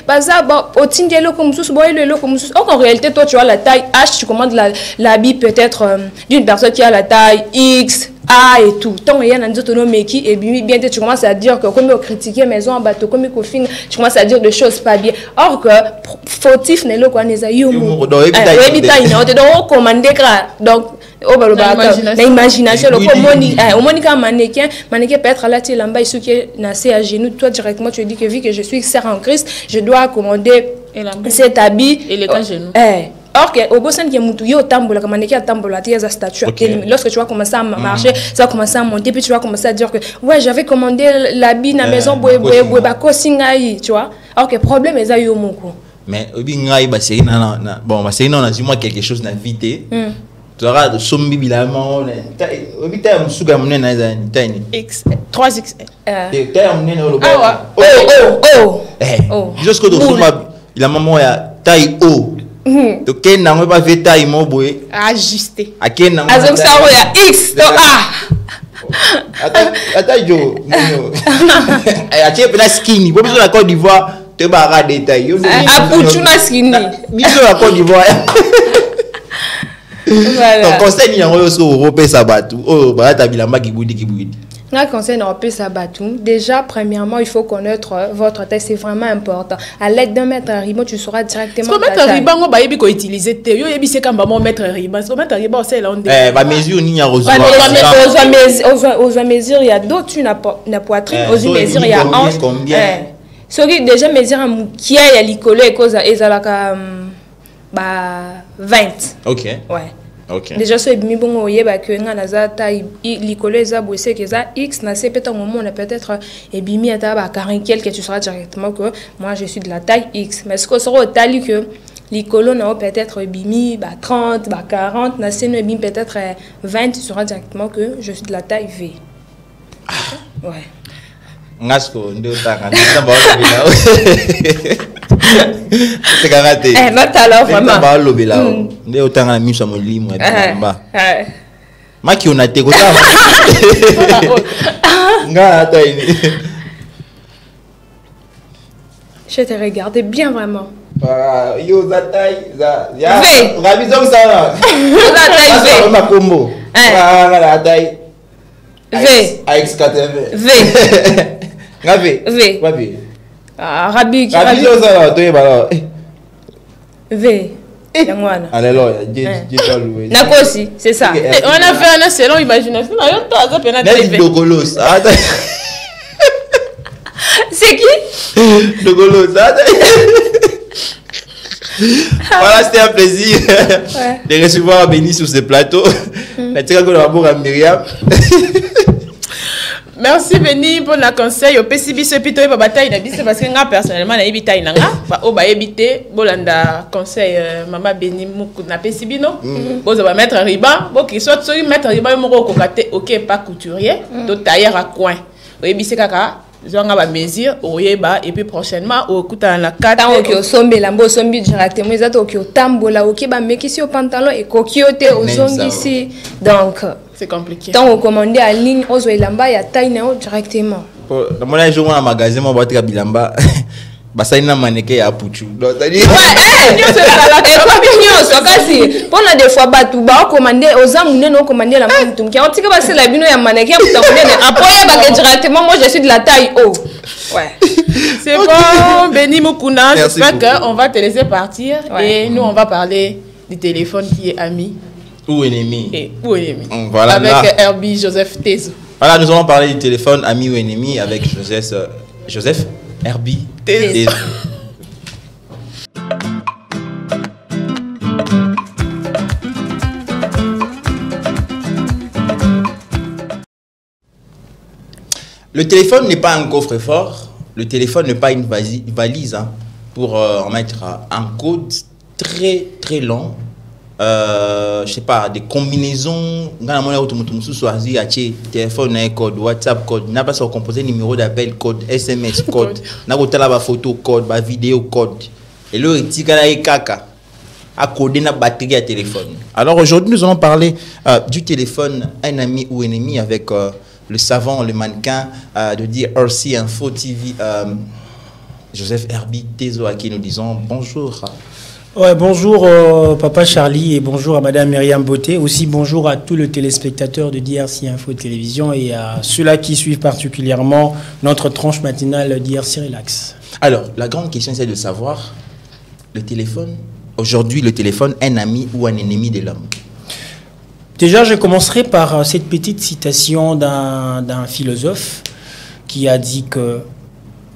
baza otindelo comme sous boye le comme sous. Or en réalité toi tu as la taille H, tu commandes l'habit peut-être d'une personne qui a la taille X, A et tout. Tant il y a un autre nom qui et bien tu commences à dire que comme on critiquer maison en bateau comme tu commences à dire des choses pas bien. Or que fautif n'est le quoi n'est ayomo. Donc commander donc l'imagination le communique au monica mannequin peut être là tu l'amba ce qui est nassé à genoux toi directement tu dis que vu que je suis sœur en Christ je dois commander cet habit et les genoux. Or que au bout qui est moutou yo tambola comme mannequin tambola tu as statue lorsque tu vas commencer à marcher ça va commencer à monter puis tu vas commencer à dire que ouais j'avais commandé l'habit na maison boye ba ko singai tu vois. Or que problème est ça yo moko mais obi ngai ba série na bon ba série na dis-moi quelque chose na vite tu auras de sombi bilamon obi ta musuga munena za tiny X 3XL ta munena lo jusqu'au dos il a maman ya taille O to ken na pas fait taille mo boy ajusté a ken na azok sa ya X to A ata jo a tie pela skinny bo biso la Côte d'Ivoire te ba ra détail yo a puchu na skinny biso la Côte d'Ivoire Voilà. Donc, conseil, il y a un Européen Sabatou. Oh, bah, t'as mis la magie qui bouille. Un conseil Européen Sabatou. Déjà, premièrement, il faut connaître votre taille. C'est vraiment important. À l'aide d'un mètre ribbon, tu sauras directement. Parce que mettre ribbon, on va utiliser. Yo, yebi c'est quand maman mettre ribbon. Parce que mettre ribbon, c'est là on. Bah, mesure, ni a reçu. Aux mesures, il y a d'autres, une poitrine. Aux mesures, il y a hanche. Combien? Celui déjà mesure qui a l'icolo et cause et ça la 20. Ok. Ouais. Ok. Déjà ce bimi bon oye ba que nga naza taille l'icolo et ça bossé que ça x na c'est peut-être un moment on a peut-être et bimi à ta 40 quelque tu sauras directement que moi je suis de la taille x. Mais ce que sera au taille que l'icolo na peut-être bimi 30 40 na c'est bimi peut-être 20 tu sauras directement que je suis de la taille v. Ouais. Ngasko ndio taka namba lobela. C'est karaté. Non alors vraiment. Namba lobela. Ndio taka na misha molimo eba. Maki on a te kota. Nga ata ini. Je te regardais bien vraiment. Yo za taille za ya. V. Rabizong ça. La taille V. Ma combo. La taille V. AX80. V. Rabi. V. Rabi. Rabi. Rabi ça toi bah V. Yangwana. Alors, j'ai pas loué. Nako aussi, c'est ça. On a fait un selon imagination. On a eu toi ça peine N'est-ce Dogolos. C'est qui? Dogolos. Voilà, c'était un plaisir de recevoir Béni sur ce plateau. La tika ko na Myriam. Merci Béni pour le conseil. Au PCB ce plutôt pas bataille na parce que nga personnellement na ebita inanga ba o ba ebité bolanda conseil maman Béni muku na PCB non. Bo za ba mettre riban, bo ki soit so mettre riban moko ko kate OK pas couturier, to tailleur à coin. O ebise kaka zonga ba mesure oyeba et puis prochainement au kuta na kata tant au sombe lambo sombi directement ils au tambola OK ba mekisi au pantalon et kokiote au zongi ici donc c'est compliqué. Tant au commander en ligne aux ilamba ya taille nao directement. Dans mon jour en magasin moi ba tika bilamba. Ba ça ina maneke ya puchu. Donc ça dit et quoi bien so kasi pendant des fois ba tout ba commander aux amune non commander la mutum qui on tika ba c'est la bino ya maneke pour t'abonner après ba directement moi je suis de la taille haut. Ouais. C'est bon Béni Mukuna, j'espère qu'on va te laisser partir et nous on va parler du téléphone qui est ami ou ennemi. Et ou ennemi. Voilà, avec Herbie Joseph Tezo. Voilà, nous allons parler du téléphone ami ou ennemi avec Joseph Herbie Tezo. Le téléphone n'est pas un coffre-fort. Le téléphone n'est pas une valise pour en mettre un code très très long. Je sais pas, des combinaisons. Téléphone, code, WhatsApp, code. N'a pas composé numéro d'appel, code, SMS, code. N'a pas photo, code, vidéo, code. Et le kaka à coder la batterie à téléphone. Alors aujourd'hui, nous allons parler du téléphone, un ami ou ennemi avec le savant, le mannequin de DRC Info TV, Joseph Herbie Tezo, à qui nous disons bonjour. Ouais, bonjour Papa Charlie et bonjour à Madame Myriam Beauté. Aussi bonjour à tous les téléspectateurs de DRC Info Télévision et à ceux-là qui suivent particulièrement notre tranche matinale DRC Relax. Alors, la grande question c'est de savoir, le téléphone, aujourd'hui le téléphone, un ami ou un ennemi de l'homme? Déjà, je commencerai par cette petite citation d'un philosophe qui a dit que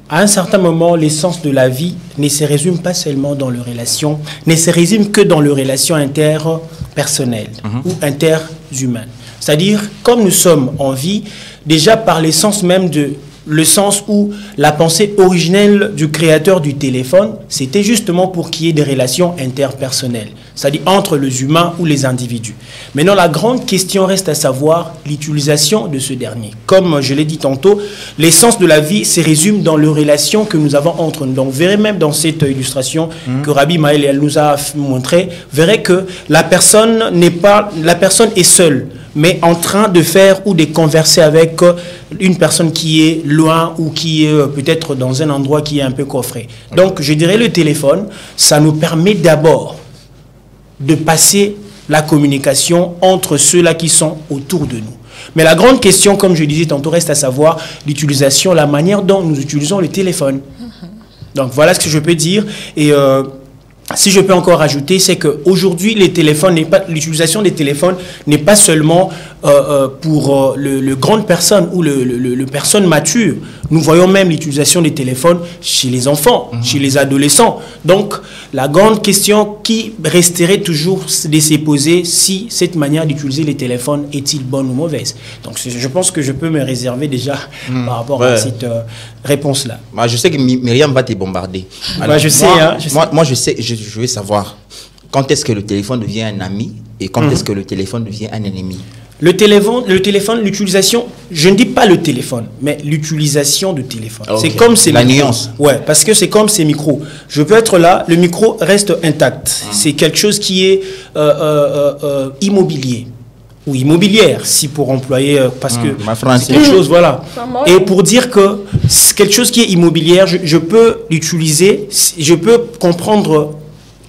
à un certain moment, l'essence de la vie ne se résume pas seulement dans les relations, ne se résume que dans les relations interpersonnelles ou interhumaines. C'est-à-dire, comme nous sommes en vie, déjà par l'essence même de le sens où la pensée originelle du créateur du téléphone, c'était justement pour qu'il y ait des relations interpersonnelles, c'est-à-dire entre les humains ou les individus. Maintenant, la grande question reste à savoir l'utilisation de ce dernier. Comme je l'ai dit tantôt, l'essence de la vie se résume dans les relations que nous avons entre nous. Donc, vous verrez même dans cette illustration que Rabbi Maël nous a montré, vous verrez que la personne est seule, mais en train de faire ou de converser avec une personne qui est loin ou qui est peut-être dans un endroit qui est un peu coffré. Donc, je dirais le téléphone, ça nous permet d'abord de passer la communication entre ceux-là qui sont autour de nous. Mais la grande question, comme je disais tantôt, reste à savoir l'utilisation, la manière dont nous utilisons le téléphone. Donc voilà ce que je peux dire. Et si je peux encore ajouter, c'est qu'aujourd'hui, l'utilisation des téléphones n'est pas seulement pour le grande personne ou le personne mature. Nous voyons même l'utilisation des téléphones chez les enfants, chez les adolescents. Donc, la grande question qui resterait toujours de se poser, si cette manière d'utiliser les téléphones est-il bonne ou mauvaise. Donc, je pense que je peux me réserver déjà par rapport à cette réponse-là. Moi, je sais que Myriam va te bombarder. Alors, je sais. Moi, je sais, je veux savoir quand est-ce que le téléphone devient un ami et quand est-ce que le téléphone devient un ennemi. Le téléphone, l'utilisation, je ne dis pas le téléphone, mais l'utilisation du téléphone. Okay. C'est comme ces la micros. nuance. Ouais, parce que c'est comme ces micros. Je peux être là, le micro reste intact. C'est quelque chose qui est immobilier ou immobilière, si pour employer, parce que c'est quelque chose, voilà. Et pour dire que c'est quelque chose qui est immobilière, je peux l'utiliser, je peux comprendre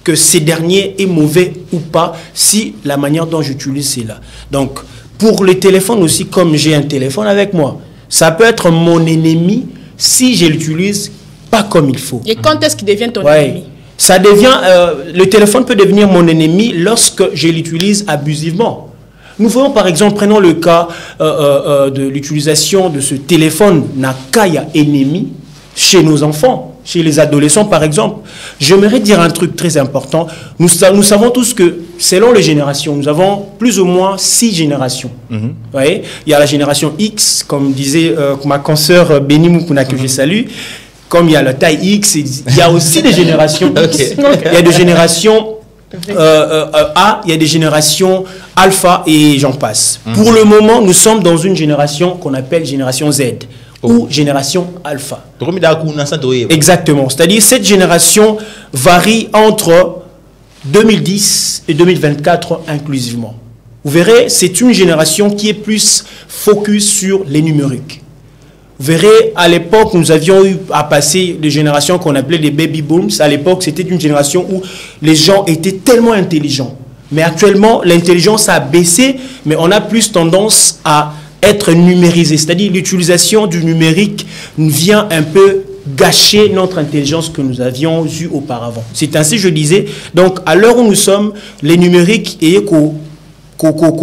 que ces derniers est mauvais ou pas si la manière dont j'utilise c'est là. Donc, pour les téléphones aussi, comme j'ai un téléphone avec moi, ça peut être mon ennemi si je l'utilise pas comme il faut. Et quand est-ce qu'il devient ton ennemi? Ça devient, le téléphone peut devenir mon ennemi lorsque je l'utilise abusivement. Nous voyons par exemple, prenons le cas de l'utilisation de ce téléphone Nakaya ennemi chez nos enfants, chez les adolescents par exemple. J'aimerais dire un truc très important. Nous savons tous que selon les générations, nous avons plus ou moins 6 générations. Vous voyez, il y a la génération X, comme disait ma consoeur Béni Mukuna que je salue. Comme il y a la taille X, il y a aussi des générations X. Il y a des générations A, il y a des générations Alpha et j'en passe. Pour le moment, nous sommes dans une génération qu'on appelle génération Z. Ou génération alpha. Exactement. C'est-à-dire cette génération varie entre 2010 et 2024 inclusivement. Vous verrez, c'est une génération qui est plus focus sur les numériques. Vous verrez, à l'époque, nous avions eu à passer des générations qu'on appelait des baby booms. À l'époque, c'était une génération où les gens étaient tellement intelligents. Mais actuellement, l'intelligence a baissé, mais on a plus tendance à être numérisé, c'est-à-dire l'utilisation du numérique vient un peu gâcher notre intelligence que nous avions eue auparavant. C'est ainsi, je disais, donc à l'heure où nous sommes, les numériques et qu'au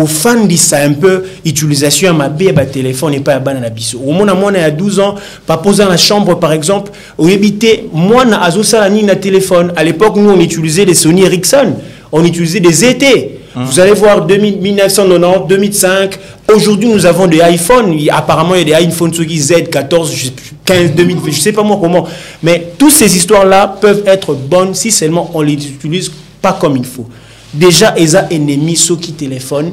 fan dit ça un peu, utilisation à ma téléphone et pas à banana biso. Au moins, il y a 12 ans, pas poser dans la chambre par exemple, où éviter, moi, na azosalani na téléphone. À l'époque, nous, on utilisait des Sony Ericsson, on utilisait des ZT. Vous allez voir 1990, 2005. Aujourd'hui, nous avons des iPhones. Apparemment, il y a des iPhones Z14, 15, 2000, je ne sais pas moi comment. Mais toutes ces histoires-là peuvent être bonnes si seulement on les utilise pas comme il faut. Déjà, ils ont ennemi ceux qui téléphonent.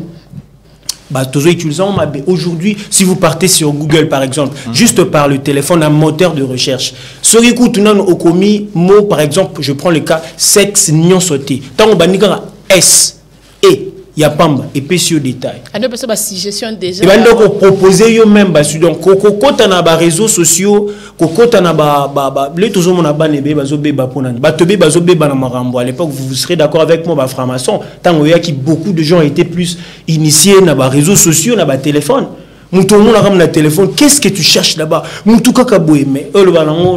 Aujourd'hui, si vous partez sur Google, par exemple, juste par le téléphone, un moteur de recherche. Sur écoute, au commis, mot, par exemple, je prends le cas sexe non sauté. Tant on banira S. Et il y a pas et puis sur détail. Ah non, parce que suggestion déjà. Et ben donc proposer yo même donc quand on a réseaux sociaux, quand on a les toujours mon abane be bazo be ba ponani. Ba tobe bazo be ba na marambo. À l'époque vous serez d'accord avec moi ba franc-maçon, tant il y a qui beaucoup de gens étaient plus initiés na ba réseaux sociaux, na ba téléphone. Tout le monde a un téléphone. Qu'est-ce que tu cherches là-bas? Mais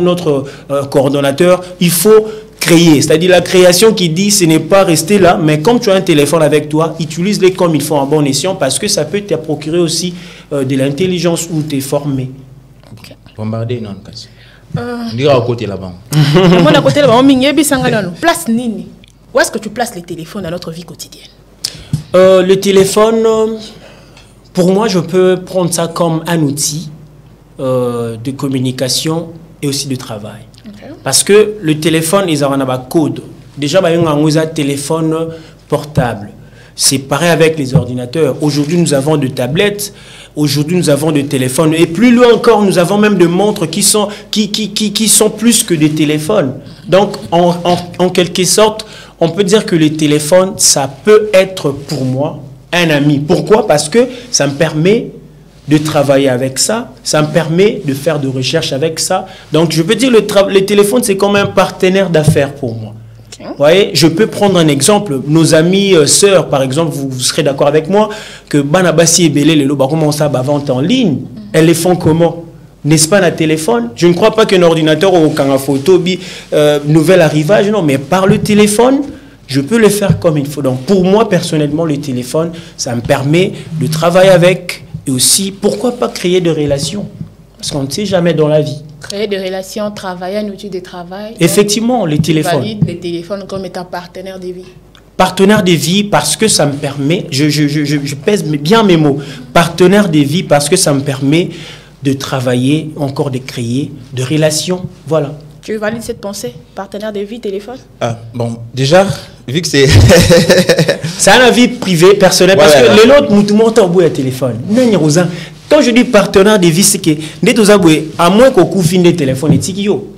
notre coordonnateur, il faut créer. C'est-à-dire la création qui dit ce n'est pas rester là, mais comme tu as un téléphone avec toi, utilise-les comme il faut en bon escient parce que ça peut te procurer aussi de l'intelligence où tu es formé. Bombarder non kasi. On dira à côté là-bas. Moi à côté là-bas, on minyebi sangana. Place nini. Où est-ce que tu places les téléphones dans notre vie quotidienne? Le téléphone, pour moi, je peux prendre ça comme un outil de communication et aussi de travail. Parce que le téléphone, ils ont un code. Déjà, il y a un téléphone portable. C'est pareil avec les ordinateurs. Aujourd'hui, nous avons des tablettes. Aujourd'hui, nous avons des téléphones. Et plus loin encore, nous avons même des montres qui sont plus que des téléphones. Donc, en quelque sorte, on peut dire que les téléphones, ça peut être pour moi un ami. Pourquoi? Parce que ça me permet de travailler avec ça, ça me permet de faire de recherche avec ça. Donc, je peux dire le téléphone, c'est comme un partenaire d'affaires pour moi. Vous voyez, je peux prendre un exemple. Nos amis, sœurs, par exemple, vous serez d'accord avec moi que Banabasi et Belé, les lots, comment ça, vente en ligne, elles les font comment? N'est-ce pas, un téléphone? Je ne crois pas qu'un ordinateur ou qu'un photo, nouvel arrivage, non, mais par le téléphone, je peux le faire comme il faut. Donc, pour moi, personnellement, le téléphone, ça me permet de travailler avec et aussi, pourquoi pas créer de relations? Parce qu'on ne sait jamais dans la vie. Créer des relations, travailler, un outil de travail. Effectivement, les téléphones. Valide les téléphones comme étant partenaire de vie. Partenaire de vie parce que ça me permet, je pèse bien mes mots, partenaire de vie parce que ça me permet de travailler, encore de créer, de relations. Voilà. Tu valides cette pensée? Partenaire de vie, téléphone? Bon, déjà, vu que c'est... c'est un avis privé, personnel, parce que les autres, nous montons au bout du téléphone. Quand je dis partenaire de vie, c'est que, à moins qu'on couvre des téléphones, et tikio.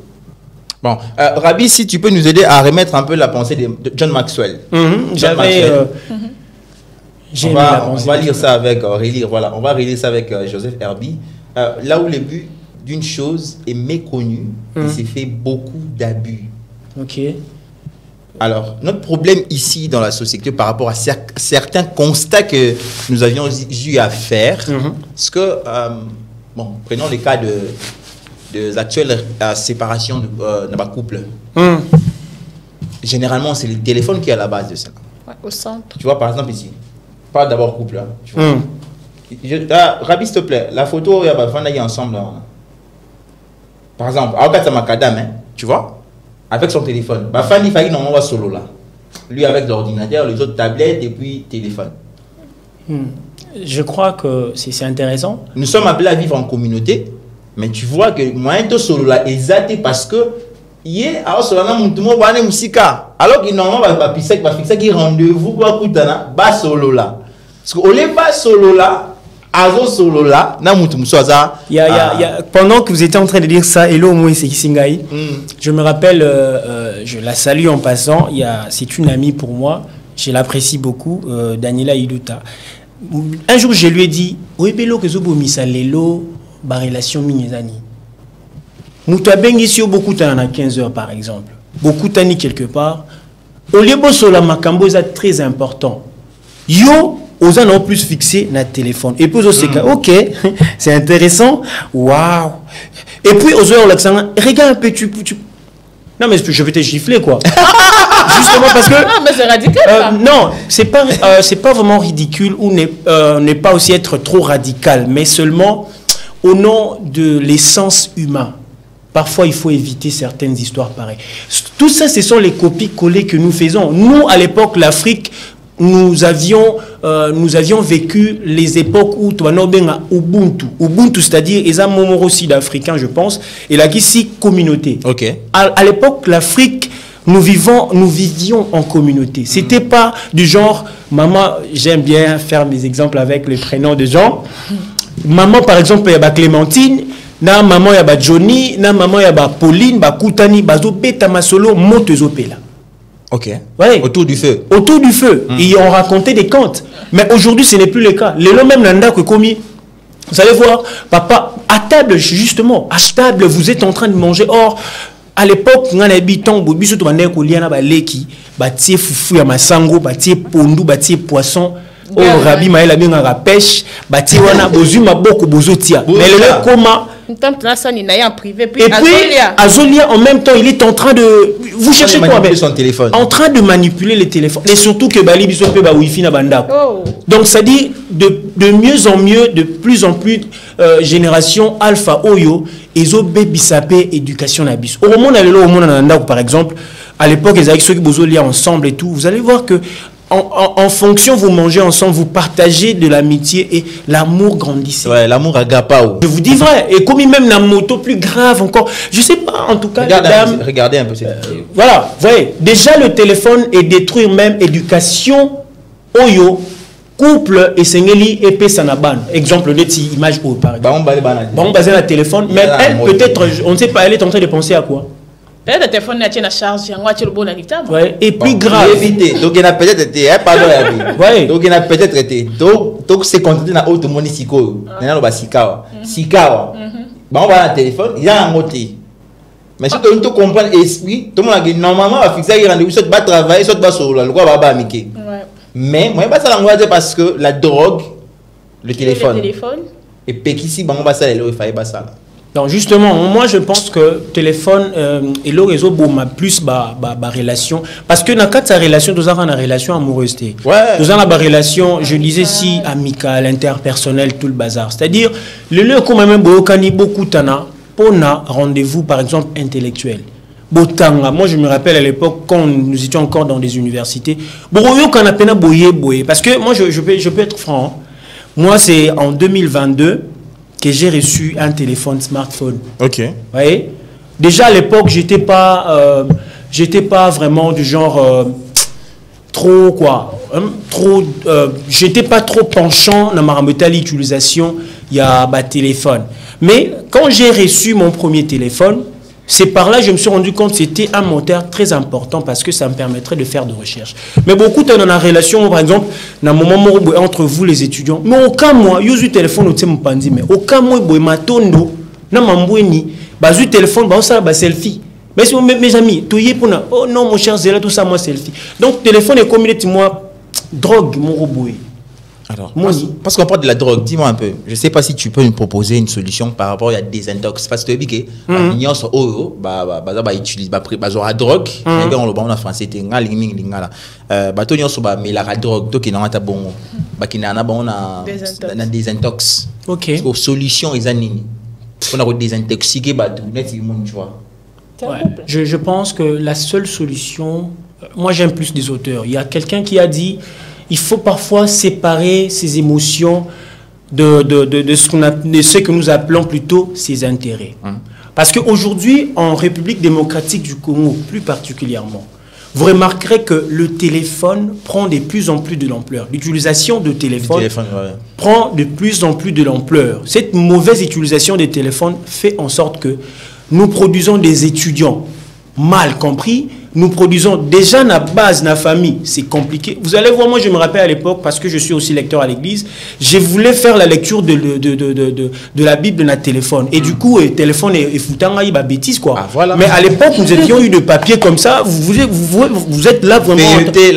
Bon, Rabi, si tu peux nous aider à remettre un peu la pensée de John Maxwell. J'avais... on va lire ça avec, voilà, on va relire ça avec Joseph Herbie. Là où le but d'une chose est méconnu, il s'est fait beaucoup d'abus. Ok. Alors, notre problème ici dans la société par rapport à certains constats que nous avions eu à faire, c'est que, bon, prenons les cas de actuelles séparations dans ma couple. Généralement, c'est le téléphone qui est à la base de ça. Ouais, au centre. Tu vois, par exemple ici, pas d'abord couple. Hein, tu vois. Rabi, s'il te plaît, la photo, il y a ensemble. Là. Par exemple, tu vois, avec son téléphone. Il fallait normalement solo là. Lui avec l'ordinateur, les autres tablettes et puis téléphone. Je crois que c'est intéressant. Nous sommes appelés à vivre en communauté, mais tu vois que moi, je solo là, exact parce que hier, alors qu'il normalement va fixer qui rendez-vous pour Koutana, bas solo là. Parce qu'au lieu pas solo là, solo là, pendant que vous étiez en train de dire ça, hello moi c'est Kisingaï. Je me rappelle, je la salue en passant. C'est une amie pour moi, je l'apprécie beaucoup, Daniela Iduta. Un jour je lui ai dit, oui bello que zobo misalelo, ba relation mignezani. Mouta bengi si beaucoup t'en a 15 heures par exemple, beaucoup t'en quelque part. Au lieu de solo makambo c'est très important. Yo aux en plus fixé notre téléphone et puis ok c'est intéressant, waouh, et puis aux heures regarde un peu tu non mais je vais te gifler quoi. Justement parce que non mais c'est radical non c'est pas vraiment ridicule ou n'est pas aussi être trop radical, mais seulement au nom de l'essence humaine. Parfois, il faut éviter certaines histoires pareilles. Tout ça, ce sont les copies-collées que nous faisons. Nous, à l'époque, l'Afrique, nous avions vécu les époques où tu as Ubuntu. Ubuntu, c'est-à-dire, ils ont un mot sud-africain, je pense, et là, ici, communauté. Ok. À l'époque, l'Afrique, nous vivions en communauté. C'était pas du genre, maman, j'aime bien faire mes exemples avec les prénoms de gens. Maman, par exemple, il y a Clémentine. Na maman ya ba Johnny, na maman ya ba Pauline, ba Koutani, ba Zopeta Masolo, Montezopela. Ok. Ouais. Autour du feu. Autour du feu. Ils ont raconté des contes. Mais aujourd'hui, ce n'est plus le cas. Les lots même nanda que commis. Vous allez voir, papa, à table, justement, à table, vous êtes en train de manger. Or, à l'époque, on a habitant, bobi surtout on a koliana ba leki, ba tie fufu ya masango, ba tie pondu, ba tie poisson. Oh, Rabi Maël a bien à la pêche, ba tie wana bozuma beaucoup bozotia. Mais le comment en privé, et puis Azolia en même temps il est en train de vous cherchez quoi avec son téléphone, en train de manipuler les téléphones et surtout que Bali biso pe ba wifi na banda. Donc ça dit de mieux en mieux, de plus en plus génération alpha oyo ezo baby sapé éducation na biso. Au moment au monde nanda par exemple à l'époque ils avaient ceux qui bozolia ensemble et tout, vous allez voir que en fonction, vous mangez ensemble, vous partagez de l'amitié et l'amour grandissait. Ouais, l'amour agapao. Je vous dis vrai. Et comme même la moto, plus grave encore. Je sais pas, en tout cas. Regardez un peu cette voilà, vous voyez. Déjà, le téléphone est détruire même éducation, oyo, couple et sengeli et pesanaban. Exemple de cette image ou par exemple. Bon, basé sur le téléphone. Mais elle, peut-être, on ne sait pas, elle est en train de penser à quoi? Peut-être le téléphone n'a pas charge, ouais, et plus grave. Donc il a peut-être été, pardon, donc il a peut-être été, donc c'est contenté dans autre monde sikawa, sikawa. Bon, on va dans le téléphone, il y a un moté. Mais si tu comprends l'esprit, tout le monde a dit normalement, on va fixer un rendez-vous, soit tu vas travailler, soit tu vas sur le quoi, va amiquer. Mais moi, je ne sais pas parce que la drogue, le téléphone. Et puis ici, on va ça, il fallait pas ça. Donc justement, moi je pense que téléphone et le réseau bon plus relation parce que dans sa relation nous avons une relation amoureuse. Nous avons une relation, je disais si amicale, interpersonnelle, tout le bazar. C'est-à-dire le lieu comme même beaucoup tana pour un rendez-vous par exemple intellectuel. Botanga, moi je me rappelle à l'époque quand nous étions encore dans des universités. Parce que moi je peux être franc. Moi c'est en 2022 que j'ai reçu un téléphone smartphone. Ok. Vous voyez? Déjà à l'époque, j'étais pas vraiment du genre trop quoi, j'étais pas trop penchant dans ma l'utilisation il y a téléphone. Mais quand j'ai reçu mon premier téléphone, c'est par là que je me suis rendu compte que c'était un moteur très important parce que ça me permettrait de faire de recherche. Mais beaucoup dans la relation, par exemple, dans le moment entre vous les étudiants, mais aucun mois, il y a eu téléphone, mais aucun mois, il y a eu téléphone, il y a selfie. Mais mes amis, oh non, mon cher Zéla, tout ça, moi, selfie. Donc, téléphone est comme moi, drogue, mon robot. Alors, parce qu'on parle de la drogue, dis-moi un peu. Je ne sais pas si tu peux nous proposer une solution par rapport à des intox. Parce que tu dis que l'union sur Oro, utilise la drogue. On a français, on a la drogue, donc il y a des intox. Ok. Solution, ils ont on a désintoxiqué, tu vois. Ouais. Je pense que la seule solution, moi j'aime plus des auteurs. Il y a quelqu'un qui a dit il faut parfois séparer ses émotions de ce que nous appelons plutôt ses intérêts. Parce qu'aujourd'hui, en République démocratique du Congo, plus particulièrement, vous remarquerez que le téléphone prend de plus en plus de l'ampleur. L'utilisation de téléphone prend de plus en plus de l'ampleur. Cette mauvaise utilisation des téléphones fait en sorte que nous produisons des étudiants mal compris. Nous produisons déjà la base, la famille, c'est compliqué. Vous allez voir, moi je me rappelle à l'époque, parce que je suis aussi lecteur à l'église, je voulais faire la lecture de la Bible dans le téléphone. Et du coup, le téléphone est foutant, il y a bêtise quoi. Ah, voilà. Mais à l'époque, nous étions eu de papier comme ça, vous êtes là vraiment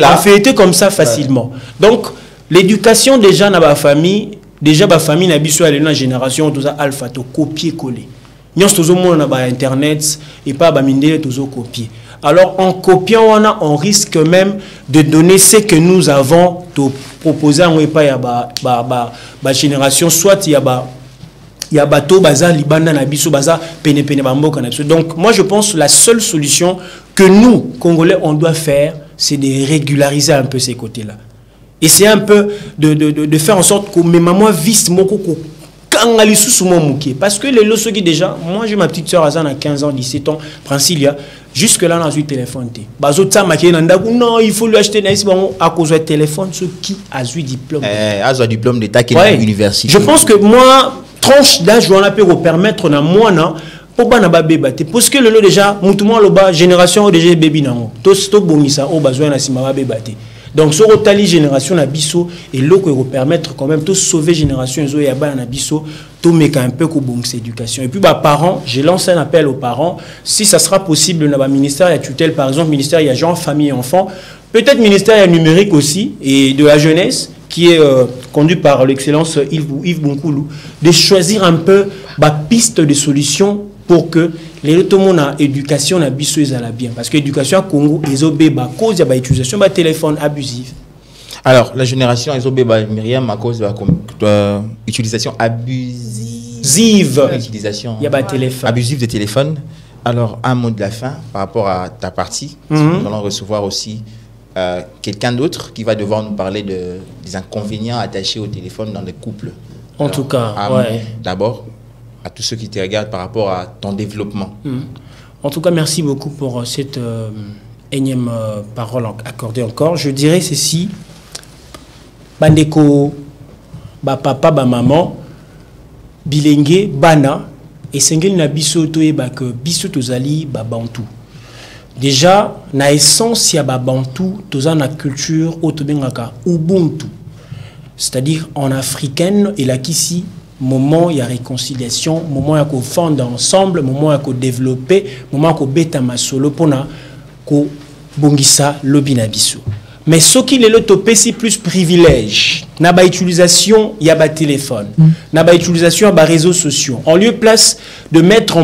à feuilleter comme ça facilement. Ouais. Donc, l'éducation déjà dans la famille, déjà la famille n'a pas dans la génération, tout ça, alpha, copier-coller. Nous avons internet et pas copier. Alors, en copiant, on risque même de donner ce que nous avons proposé à la génération. Soit il y a bateau, bazar, libanda, nabiso, bazar, pene, bambo, kanapso. Donc, moi, je pense que la seule solution que nous, Congolais, on doit faire, c'est de régulariser un peu ces côtés-là. Et c'est un peu de faire en sorte que mes mamans vissent mon coco. Parce que les lots déjà, moi j'ai ma petite soeur Azan à 15 ans, 17 ans, Princilia, jusque là on a eu téléphone. Non, il faut lui acheter à cause du téléphone, ceux qui a eu diplôme. A eu diplôme d'état qui est l'université. Je pense que moi, tranche d'âge, on a pu permettre à moi, pour pas bébé parce que le lot déjà, moutouma loba génération déjà bébé nango. Tous bonisa au besoin na sima bébé. Donc, sur la génération Nabiso et l'eau qui permettre quand même de sauver génération Nabiso, tout mettre un peu comme bonne éducation. Et puis, parents, j'ai lancé un appel aux parents. Si ça sera possible, le ministère de la tutelle, par exemple, ministère il y a genre famille et enfants, peut-être ministère numérique aussi et de la jeunesse qui est conduit par l'excellence Yves Bonkoulou, de choisir un peu la piste de solution pour que les tout le monde a éducation na biso ezala bien parce que l'éducation à Congo ezobé cause de l'utilisation de téléphone abusif. Alors la génération ezobé Myriam à cause de l'utilisation abusive utilisation téléphone abusif de téléphone. Alors un mot de la fin par rapport à ta partie, nous allons recevoir aussi quelqu'un d'autre qui va devoir nous parler des inconvénients attachés au téléphone dans les couples. En tout cas, d'abord à tous ceux qui te regardent par rapport à ton développement. En tout cas, merci beaucoup pour cette énième parole accordée encore. Je dirais ceci, bandeko, papa, maman, bilenge, bana, et sengel na biso toye que biso tozali bantu. Déjà, na essence ya bantu, toza na culture autobengaka ubuntu. C'est-à-dire en africaine et la kisi moment il y a réconciliation, moment il y a qu'on fonde ensemble, moment il y a qu'on développer, moment qu'on bêta masolo pour na qu'on bongisa lobi na biso. Mais ce qu'il est le topé c'est plus privilège. Na ba utilisation il y a ba téléphone, na ba utilisation il y a ba réseaux sociaux. En lieu place de mettre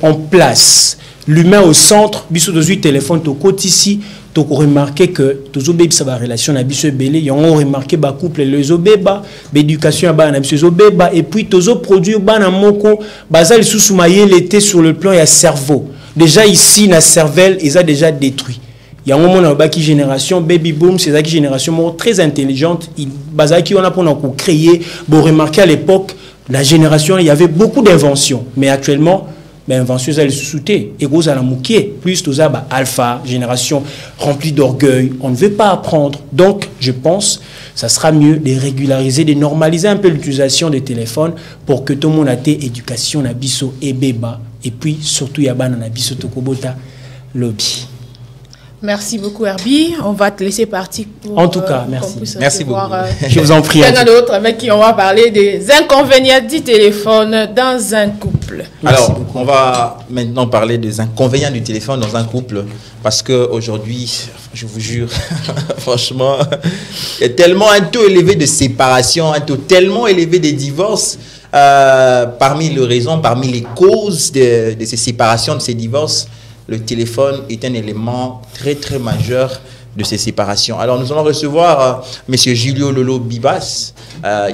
en place l'humain au centre, biso dozu téléphone to côté ici. Tu as remarqué que tous les bébés ça relation na biso belé, ils ont remarqué ba couple les obéba, l'éducation ba na biso obéba et puis tous les produits ba na moko bazal sous maillé l'été sur le plan il y a cerveau. Déjà ici na cervelle, ils a déjà détruit. Il y a un moment dans la génération baby boom, c'est une génération très intelligente, bazal qui on a pour nous créer, bon remarquer à l'époque la génération il y avait beaucoup d'inventions, mais actuellement mais invention elle sous-souté et gros à la mouquet plus tout ça alpha génération remplie d'orgueil, on ne veut pas apprendre, donc je pense ça sera mieux de régulariser, de normaliser un peu l'utilisation des téléphones pour que tout le monde ait éducation na biso et beba et puis surtout yaba na biso tokobota lobby. Merci beaucoup Herbie, on va te laisser partir pour, en tout cas, merci. Merci beaucoup. Je vous en prie. Il y en a d'autres avec qui on va parler des inconvénients du téléphone dans un couple. Alors, on va maintenant parler des inconvénients du téléphone dans un couple parce qu'aujourd'hui, je vous jure, franchement, il y a tellement un taux élevé de séparation, un taux tellement élevé de divorces. Parmi les raisons, parmi les causes de ces séparations, de ces divorces, le téléphone est un élément très très majeur de ces séparations. Alors nous allons recevoir Monsieur Julio Lolo Bibas.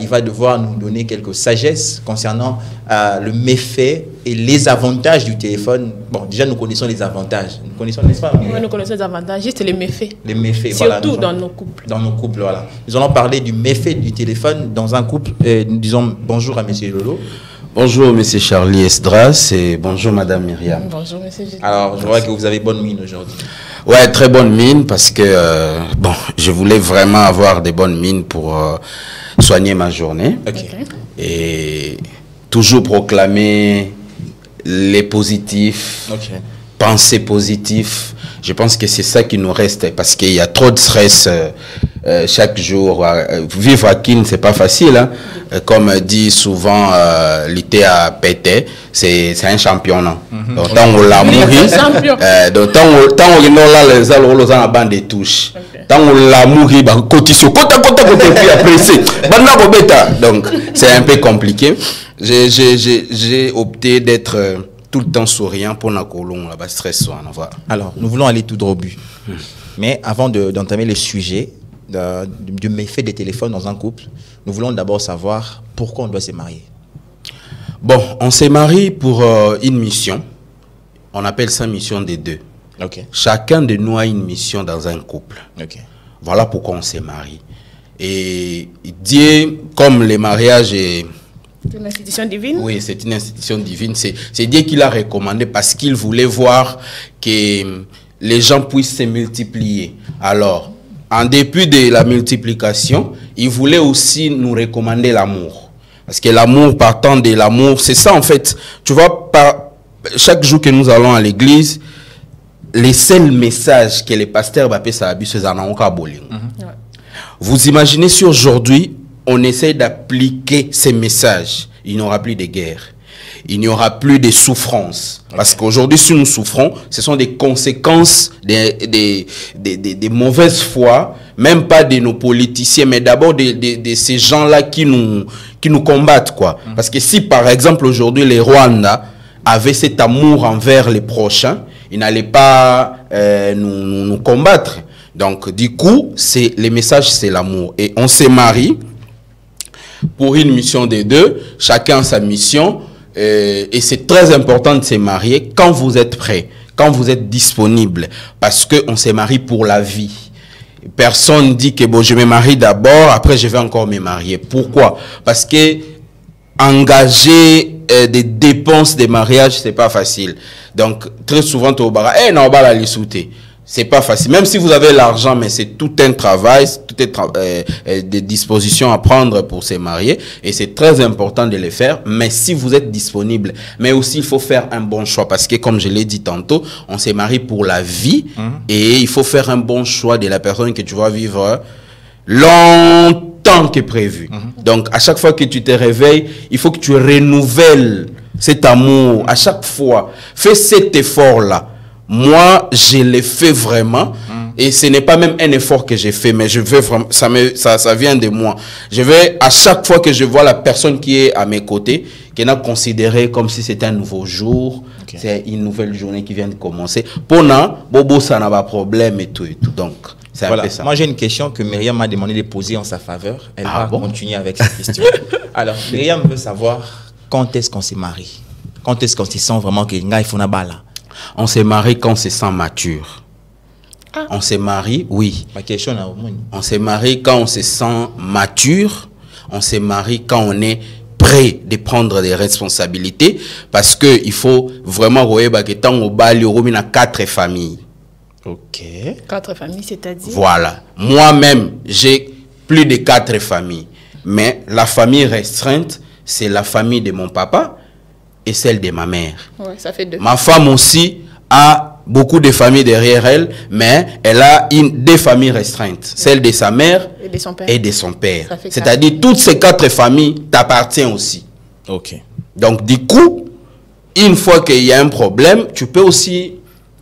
Il va devoir nous donner quelques sagesses concernant le méfait et les avantages du téléphone. Bon, déjà nous connaissons les avantages. Nous connaissons, n'est-ce pas? Oui, nous connaissons les avantages, juste les méfaits. Les méfaits, surtout voilà, dans nos couples. Dans nos couples, voilà. Nous allons parler du méfait du téléphone dans un couple. Nous disons bonjour à Monsieur Lolo. Bonjour Monsieur Charlie Esdras et bonjour Madame Myriam. Bonjour Monsieur Julio. Alors, je vois que vous avez bonne mine aujourd'hui. Ouais, très bonne mine parce que bon, je voulais vraiment avoir des bonnes mines pour soigner ma journée. Okay. Et toujours proclamer les positifs, penser positif. Je pense que c'est ça qui nous reste parce qu'il y a trop de stress chaque jour. Vivre à Kin, c'est pas facile. Hein? Comme dit souvent l'été à Pété, c'est un championnat. Donc, tant on l'a mouru, donc tant on a les allos dans la bande de touches. Tant on l'a mouru, bah côté puis après c'est donc c'est un peu compliqué. J'ai opté d'être tout le temps souriant pour la colonne, là-bas, stress. Voilà. Alors, nous voulons aller tout droit au but. Mais avant d'entamer le sujet du méfait des téléphones dans un couple, nous voulons d'abord savoir pourquoi on doit se marier. Bon, on s'est marié pour une mission. On appelle ça mission des deux. Okay. Chacun de nous a une mission dans un couple. Okay. Voilà pourquoi on s'est marié. Et Dieu, comme le mariage est... C'est une institution divine? Oui, c'est une institution divine. C'est Dieu qui l'a recommandé parce qu'il voulait voir que les gens puissent se multiplier. Alors, en dépit de la multiplication, il voulait aussi nous recommander l'amour. Parce que l'amour, partant de l'amour, c'est ça en fait. Tu vois, chaque jour que nous allons à l'église, les seuls messages que les pasteurs appellent ça, c'est vous imaginez si aujourd'hui, on essaie d'appliquer ces messages, il n'y aura plus de guerre, il n'y aura plus de souffrance. Parce qu'aujourd'hui, si nous souffrons, ce sont des conséquences des mauvaises foi, même pas de nos politiciens, mais d'abord de ces gens-là qui nous combattent, quoi. Parce que si, par exemple, aujourd'hui, les Rwandais avaient cet amour envers les prochains, ils n'allaient pas nous combattre. Donc, du coup, les messages, c'est l'amour. Et on s'est marié pour une mission des deux, chacun sa mission, et c'est très important de se marier quand vous êtes prêt, quand vous êtes disponible, parce qu'on s'est marié pour la vie. Personne dit que bon, je me marie d'abord, après je vais encore me marier. Pourquoi? Parce que engager des dépenses de mariage, c'est pas facile. Donc, très souvent, tu vas dire, non, on va la sauter. C'est pas facile. Même si vous avez l'argent, mais c'est tout un travail, des dispositions à prendre pour se marier. Et c'est très important de le faire. Mais si vous êtes disponible, mais aussi il faut faire un bon choix. Parce que comme je l'ai dit tantôt, on s'est marié pour la vie. Et il faut faire un bon choix de la personne que tu vas vivre longtemps temps qui est prévu. Donc, à chaque fois que tu te réveilles, il faut que tu renouvelles cet amour. À chaque fois, fais cet effort-là. Moi, je l'ai fait vraiment. Et ce n'est pas même un effort que j'ai fait, mais je veux vraiment, ça vient de moi. Je vais, à chaque fois que je vois la personne qui est à mes côtés, qu'elle a considéré comme si c'était un nouveau jour, c'est une nouvelle journée qui vient de commencer. Pour nous, Bobo, ça n'a pas de problème et tout et tout. Donc, c'est un peu ça. Moi, j'ai une question que Myriam m'a demandé de poser en sa faveur. Elle va continuer avec cette question. Alors, Myriam veut savoir quand est-ce qu'on se marie? Quand est-ce qu'on se sent vraiment que il faut na bala? On se marie quand on se sent mature. On se marie, oui. Ma question est on se marie quand on se sent mature. On se marie quand on est prêt de prendre des responsabilités. Parce qu'il faut vraiment voir que tant au Bali, on a 4 familles. Ok. 4 familles, c'est-à-dire? Voilà. Moi-même, j'ai plus de 4 familles. Mais la famille restreinte, c'est la famille de mon papa et celle de ma mère. Ouais, ça fait 2. Ma femme aussi a beaucoup de familles derrière elle, mais elle a des familles restreintes. Celle de sa mère et de son père. Et de son père. C'est-à-dire toutes ces 4 familles t'appartiennent aussi. Ok. Donc du coup, une fois qu'il y a un problème, tu peux aussi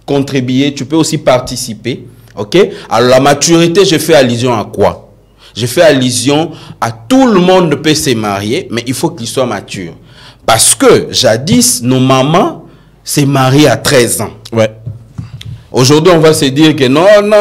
contribuer, tu peux aussi participer. Ok? Alors la maturité, je fais allusion à quoi? Je fais allusion à tout le monde peut se marier, mais il faut qu'il soit mature. Parce que jadis, nos mamans se marient à 13 ans. Ouais. Aujourd'hui, on va se dire que non, on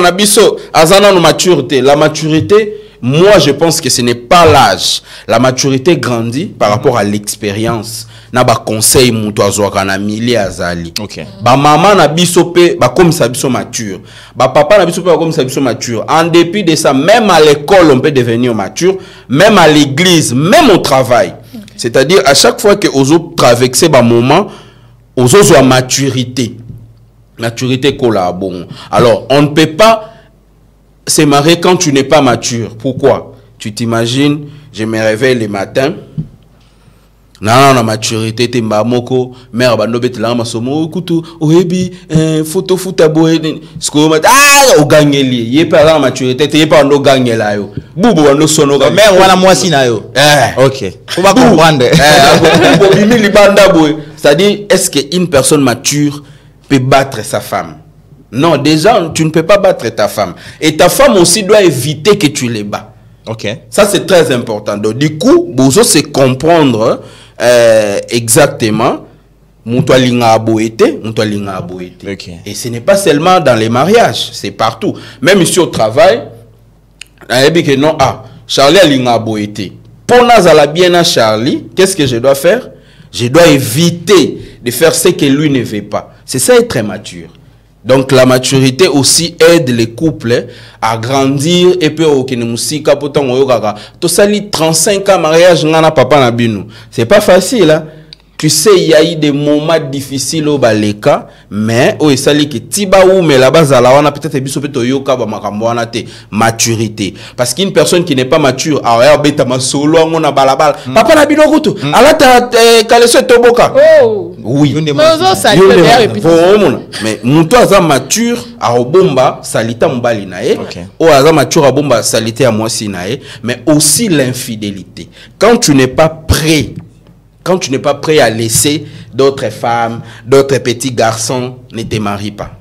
a biso, azana no maturité. La maturité, moi, je pense que ce n'est pas l'âge. La maturité grandit par rapport à l'expérience. Na ba conseil muto azwaka na mili azali. Ok. Ba maman na biso pe ba comme ça biso mature. Ba papa na biso pe ba comme ça biso mature. En dépit de ça, même à l'école, on peut devenir mature, même à l'église, même au travail. C'est-à-dire à chaque fois que ozo traverser ba moment, ozo zo maturité. Maturité collabore. Alors, on ne peut pas se marier quand tu n'es pas mature. Pourquoi? Tu t'imagines, je me réveille le matin. Non, la maturité, t'es mbamoko, mère banobet la masomo, kutu, ohebi, photo boé, o gagné li, yé pas la maturité, t'es pas no gagné là yo. Boubou no sono ga. Mère wala moi si na yo. Ok. Faut pas comprendre. Bimi li banda boé. C'est-à-dire, est-ce qu'une personne mature peut battre sa femme? Non, déjà, tu ne peux pas battre ta femme. Et ta femme aussi doit éviter que tu les bats. Ok. Ça, c'est très important. Donc, du coup, Bozo, c'est comprendre exactement okay. Et ce n'est pas seulement dans les mariages, c'est partout. Même ici au travail, non, Charlie a l'ingaboété. Pour nous, bien à Charlie, qu'est-ce que je dois faire? Je dois éviter de faire ce que lui ne veut pas. C'est ça être mature. Donc la maturité aussi aide les couples à grandir et puis au Kenemusika pourtant to sali 35 ans mariage ngana papa na binu. C'est pas facile hein. Tu sais il y a eu des moments difficiles au baleka mais au sali que tiba ou mais la base la wana peut-être biso peto yoka ba makambo wana te maturité parce qu'une personne qui n'est pas mature a beta masolo ngona balabala papa na binu kutu alata kaleso toboka. Oh. Oui. Mais muto aza mature a obomba salita mbali nae. O aza mature a bomba salite à moi si nae, mais aussi l'infidélité. Quand tu n'es pas prêt à laisser d'autres femmes, d'autres petits garçons, ne te marie pas.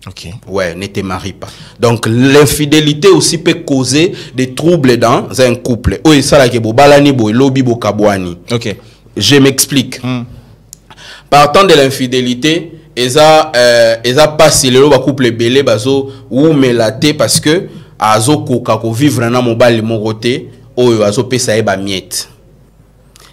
Ok. Ouais, ne te marie pas. Donc l'infidélité aussi peut causer des troubles dans un couple. O esala ke bo balani bo lobi bo kabwani. Ok. Je m'explique. Partant de l'infidélité, ils a passé le couple belé bazo ou melaté parce que azo kokako vivre na mobile mogoté ou azo pesa eba miette.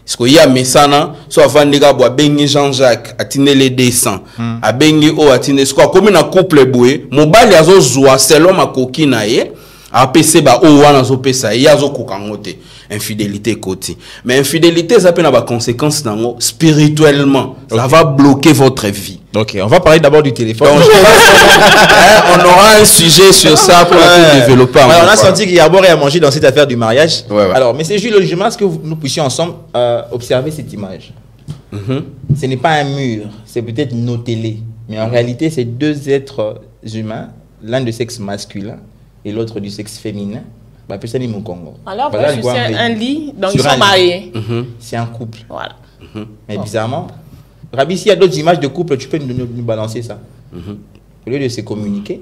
Parce qu'il y a mesana so avandika bo bengi Jean-Jacques atine les 200 a bengi o atine soit comme na couple boé mobile azo zoa selon ma kokina ye a pesa ba o wana zo pesa ye azo kokangote. Infidélité côté. Mais infidélité, ça peut avoir des conséquences spirituellement. Ça va bloquer votre vie. Ok, on va parler d'abord du téléphone. Donc, on aura un sujet sur ça pour développer. Alors, on a senti qu'il y a boire et à manger dans cette affaire du mariage. Ouais. Alors, mais c'est juste logiquement, est-ce que nous puissions ensemble observer cette image? Ce n'est pas un mur, c'est peut-être nos télés. Mais en réalité, c'est 2 êtres humains, l'un de sexe masculin et l'autre du sexe féminin, personne n'est au Congo. Alors, voilà, c'est un lit, donc ils sont mariés. C'est un couple. Voilà. Mais bizarrement, Rabi, s'il y a d'autres images de couple, tu peux nous balancer ça. Au lieu de se communiquer,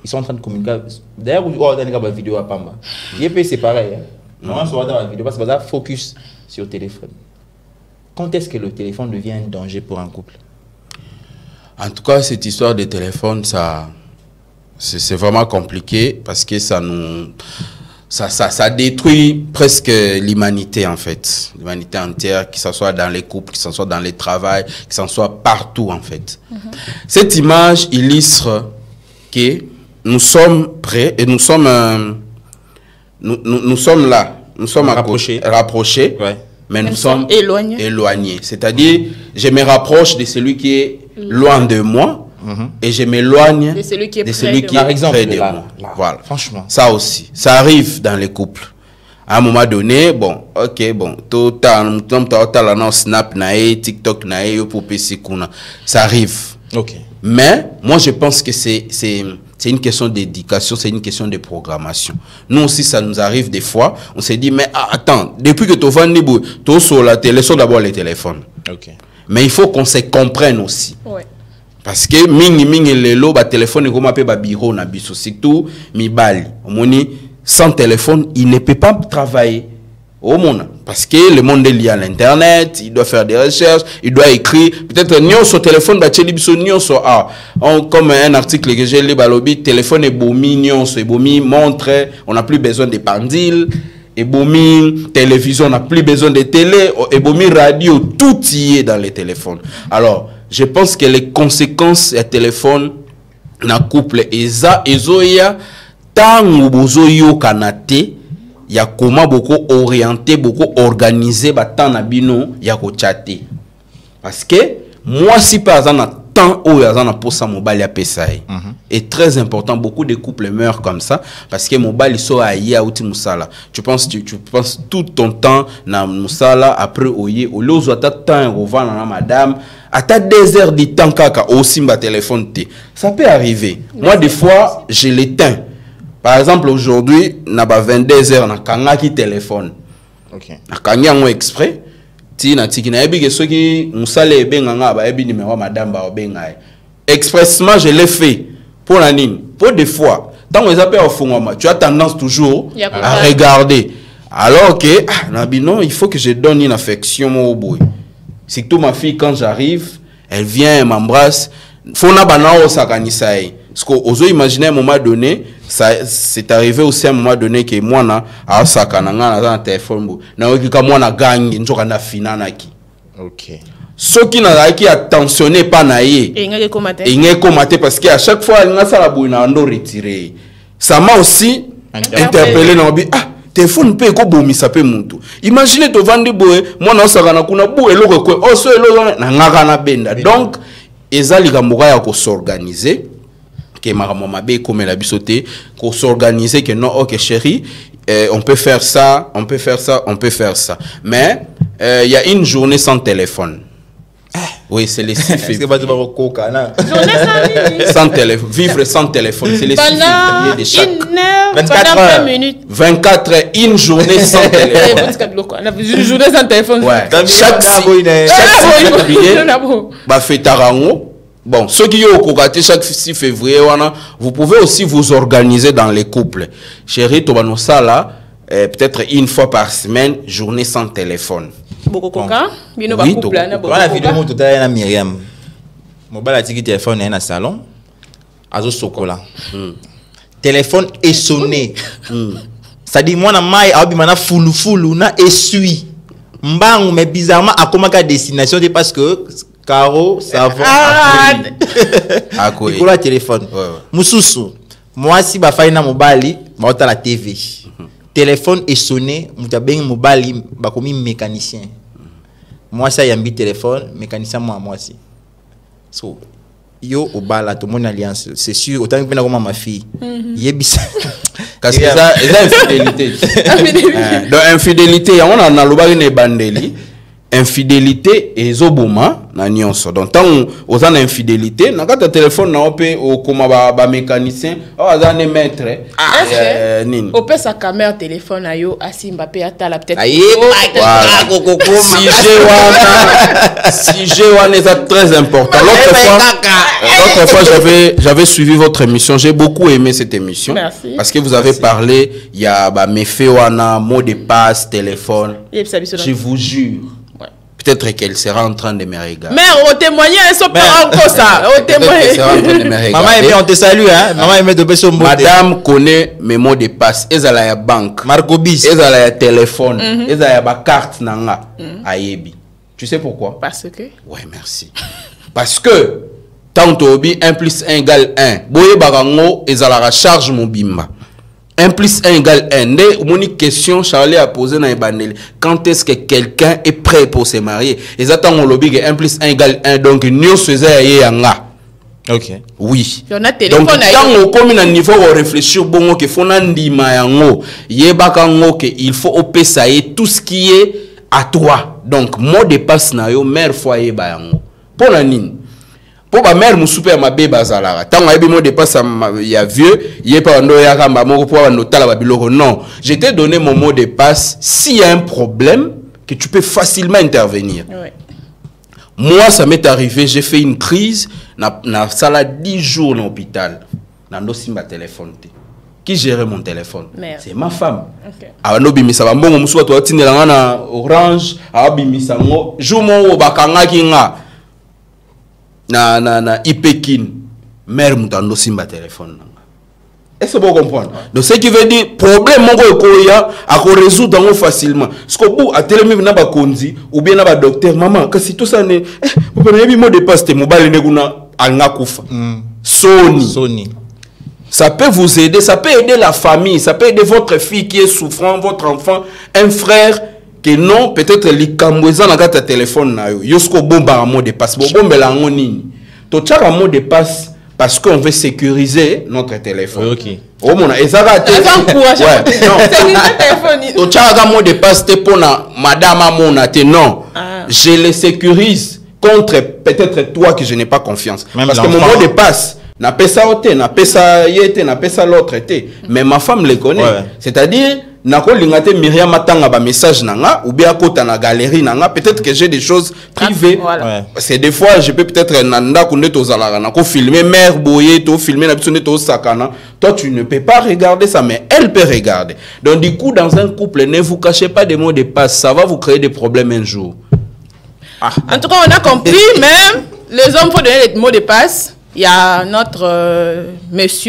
ils sont en train de communiquer. D'ailleurs, on a une vidéo à Pamba. C'est pareil. On se voit dans la vidéo parce que ça focus sur le téléphone. Quand est-ce que le téléphone devient un danger pour un couple? En tout cas, cette histoire de téléphone, c'est vraiment compliqué parce que ça détruit presque l'humanité en fait. L'humanité entière, que ce soit dans les couples, que ce soit dans les travails, que ce soit partout en fait. Cette image illustre que nous sommes prêts et nous sommes là. Nous sommes rapprochés. Ouais. Mais nous sommes éloignés. C'est-à-dire, je me rapproche de celui qui est loin de moi et je m'éloigne de celui qui est près de moi. Voilà. Franchement. Ça aussi. Ça arrive dans les couples. À un moment donné, bon, ok, bon, tout le Snap, TikTok, ça arrive. Ok. Mais moi, je pense que c'est une question d'éducation, c'est une question de programmation. Nous aussi, ça nous arrive des fois. On s'est dit, mais attends, depuis que tu vas tu sur la télé, laissons d'abord les téléphones. Okay. Mais il faut qu'on se comprenne aussi. Ouais. Parce que mingi lelo ba téléphone comme appelle ba bureau na biso surtout mi bali. Omoni sans téléphone, il ne peut pas travailler. Au monde, parce que le monde est lié à l'internet, il doit faire des recherches, il doit écrire, peut-être nion sur téléphone, comme un article que j'ai lu, le téléphone est bomi, nion c'est bomi, montre, on n'a plus besoin de pendules, et bomi, télévision, on n'a plus besoin de télé, et bomi, radio, tout y est dans les téléphones. Alors, je pense que les conséquences du téléphone, na couple, ezoya, tangu bozoyo kanate, il y a comment beaucoup orienté, beaucoup organisé, temps na bino, il y a chatter. Parce que moi, si par exemple, temps où il y a pour ça, mobile ya pesaï. est très important. Beaucoup de couples meurent comme ça parce que mobile ils sont aïe outi musala. Tu penses tout ton temps na musala après oye au lieu où temps revend na madame à ta 2 heures du temps kaka aussi ma téléphone te. Ça peut arriver. Moi des fois je l'éteins. Par exemple, aujourd'hui, na ba 22 heures na kanga ki téléphone. OK. Na kanga ngo exprès. Ti na tiki na ebi ke soki musale benga nga ba ebi numéro madame ba benga. Expressement, je l'ai fait pour la ligne. Pour des fois, tant que les appels au fond, tu as tendance toujours à regarder. Alors que non, il faut que je donne une affection au boy. Surtout ma fille quand j'arrive, elle vient, elle m'embrasse. Faut na banao sakanisaï. Parce qu'on imaginer à un moment donné, ça c'est arrivé aussi à un moment donné que moi na a sakananga na téléphone na okika moi na gang njoka na finana ki. OK. Ce qui n'a pas attentionné pas naïe. Et il n'y a commenté parce qu'à chaque fois il y a ça retiré. Ça m'a aussi interpellé dans téléphone peut ko bomi ça peut monter. Imaginez to vendre boé moi na sakana kuna boé loko ko o so elo na ngaka na benda. Donc ezali ka moka ya ko s'organiser. Que ma maman bé comme la bisoté qu'on s'organiser que non OK chérie on peut faire ça on peut faire ça on peut faire ça mais il y a une journée sans téléphone. Oui c'est les 6 février sans téléphone vivre sans téléphone c'est les 6 février de chaque 24 heures 24 heures une journée sans téléphone une journée sans téléphone chaque février bah fait tarango. Bon, ceux qui ont cocaté chaque 6 février, vous pouvez aussi vous organiser dans les couples. Chérie, ça là, peut-être une fois par semaine, journée sans téléphone. Beaucoup coca, oui, couple. La vidéo tout à l'heure, Myriam. Mobile a dit téléphone est dans le salon. Azo chocolat. Téléphone est sonné. Ça dit moi na mai abi mana fulu na essuie. Mbang mais bizarrement à comment ka destination parce que Caro, ça va. À quoi? Il le téléphone. Moussousou. Moi, si je fais un mobile, je vais la TV. Téléphone est sonné, je vais un mobile, je vais un mécanicien. Moi, ça y a un téléphone, mécanicien, moi aussi. So, yo, au bal, tout le monde alliance. C'est sûr, autant que je ma fille. Parce que ça, c'est infidélité. Donc, infidélité, on a le bal de bandeli. infidélité et zoboma na nyonso. Donc tant aux an infidélité na kata téléphone na opé au koma ba mécanicien o azane maître nini opé sa caméra téléphone ayo asimba pe atala peut-être si j'ai wana est très important. L'autre fois j'avais suivi votre émission, j'ai beaucoup aimé cette émission. Merci. Parce que vous avez parlé il y a ba méfait wana mot de passe téléphone. Je vous jure. Peut-être qu'elle sera en train de me regarder. Mère, on témoigne, elle s'en parle encore ça. On témoigne. Maman aimé, on te salue, hein. Maman aimé de baisser au mot. Madame connaît mes mots de passe. Elle a la banque. Marco Bis. Elle a la téléphone. Elle a la carte nanga. Ayebi. Tu sais pourquoi? Parce que. Ouais, merci. Parce que, tant que 1 plus 1 égale 1. Boye barango, elle a la charge mon bimba. 1 plus 1 égale 1. Mon question, Charlie a posé dans les banels. Quand est-ce que quelqu'un est prêt pour se marier? Et attendent on lobby que 1 plus 1 égale 1. Donc, nous faisons yanga. Ok. Oui. Donc, quand on comme un niveau on réfléchit bon que faut nandima yango. Yebakango que il faut opésayer tout ce qui est à toi. Donc, mot de passe na yo mère foyer ba yango. Pour la nini. Pour ma mère, mon super ma bébé bazalara. Tant que je dépasse il y a vieux, il y a pas un non. Je t'ai donné mon mot de passe. S'il y a un problème, que tu peux facilement intervenir. Oui. Moi, ça m'est arrivé, j'ai fait une crise, na sala 10 jours dans l'hôpital. Dans ma téléphone. Qui gérait mon téléphone? C'est ma femme. Okay. Alors, bimisa ba mbongo musuwa to atinela na Orange, abimisa ngo, jumo obakanga kinga. Na Ipekin, mère moutando simba téléphone. Est-ce que vous comprenez? Donc, ce qui veut dire, problème, mon gars, à résoudre facilement. Ce que vous, à télémi, na ba konzi, ou bien na ba docteur, maman, que si tout ça n'est, vous prenez un mot de passe, mobile, neguna, alna koufa. Sony. Ça peut vous aider, ça peut aider la famille, ça peut aider votre fille qui est souffrant, votre enfant, un frère. Que non, peut-être les cambouisans dans ta téléphone na yo. Yosko bomba un mot de passe. Bomba la ngoni. To tchak un mot de passe parce qu'on veut sécuriser notre téléphone. Ok. Oh mon a ezara te. To tchak un mot de passe te pona madame amona te non. Je le sécurise contre peut-être toi que je n'ai pas confiance. Même parce que mon mot de passe n'a pas ça oté, n'a pas ça yété, n'a pas ça l'autre été. Mais ma femme le connaît. Ouais. C'est-à-dire nako lingate Myriam matanga ba message nanga ou bien kota na galerie nanga peut-être que j'ai des choses privées. Voilà. Ouais. C'est des fois je peux peut-être nanda kunde to zalara nako filmer mère boyer to filmer na bisone to sakana. Toi tu ne peux pas regarder ça mais elle peut regarder. Donc du coup dans un couple ne vous cachez pas des mots de passe, ça va vous créer des problèmes un jour. En tout cas, on a compris même les hommes faut donner les mots de passe. Il y a notre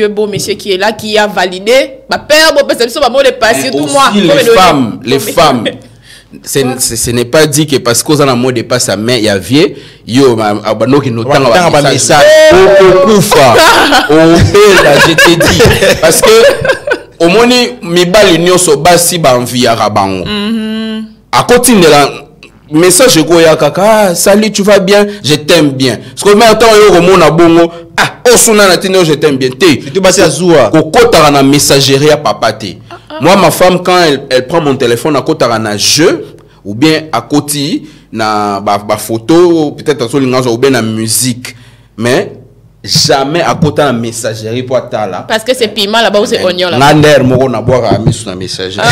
beau monsieur qui est là, qui a validé. Ma père, bon, parce que c'est mot de passe, tout moi. Les femmes. Ce n'est pas dit que parce qu'on a un mot de passe à main, il y a vieux, yo, abano qui nous tend un message. Je t'ai dit. Parce que, au moins, mi bali nyoso basi ba envie à rabango. À côté de la message goya kaka, salut, tu vas bien, je t'aime bien. Parce que maintenant yo remona bongo, osuna na tino je t'aime bien. Tu passes à Zoua. Kokota na messagerie à papa te. Moi ma femme quand elle prend mon téléphone à côté na jeu ou bien à côté na ba photo, peut-être sur l'ingazo ou bien na musique. Mais jamais à côté de messagerie pour là. Parce que c'est piment là-bas ou c'est oignon là-bas. Nander moko na boire à mis sur la messagerie.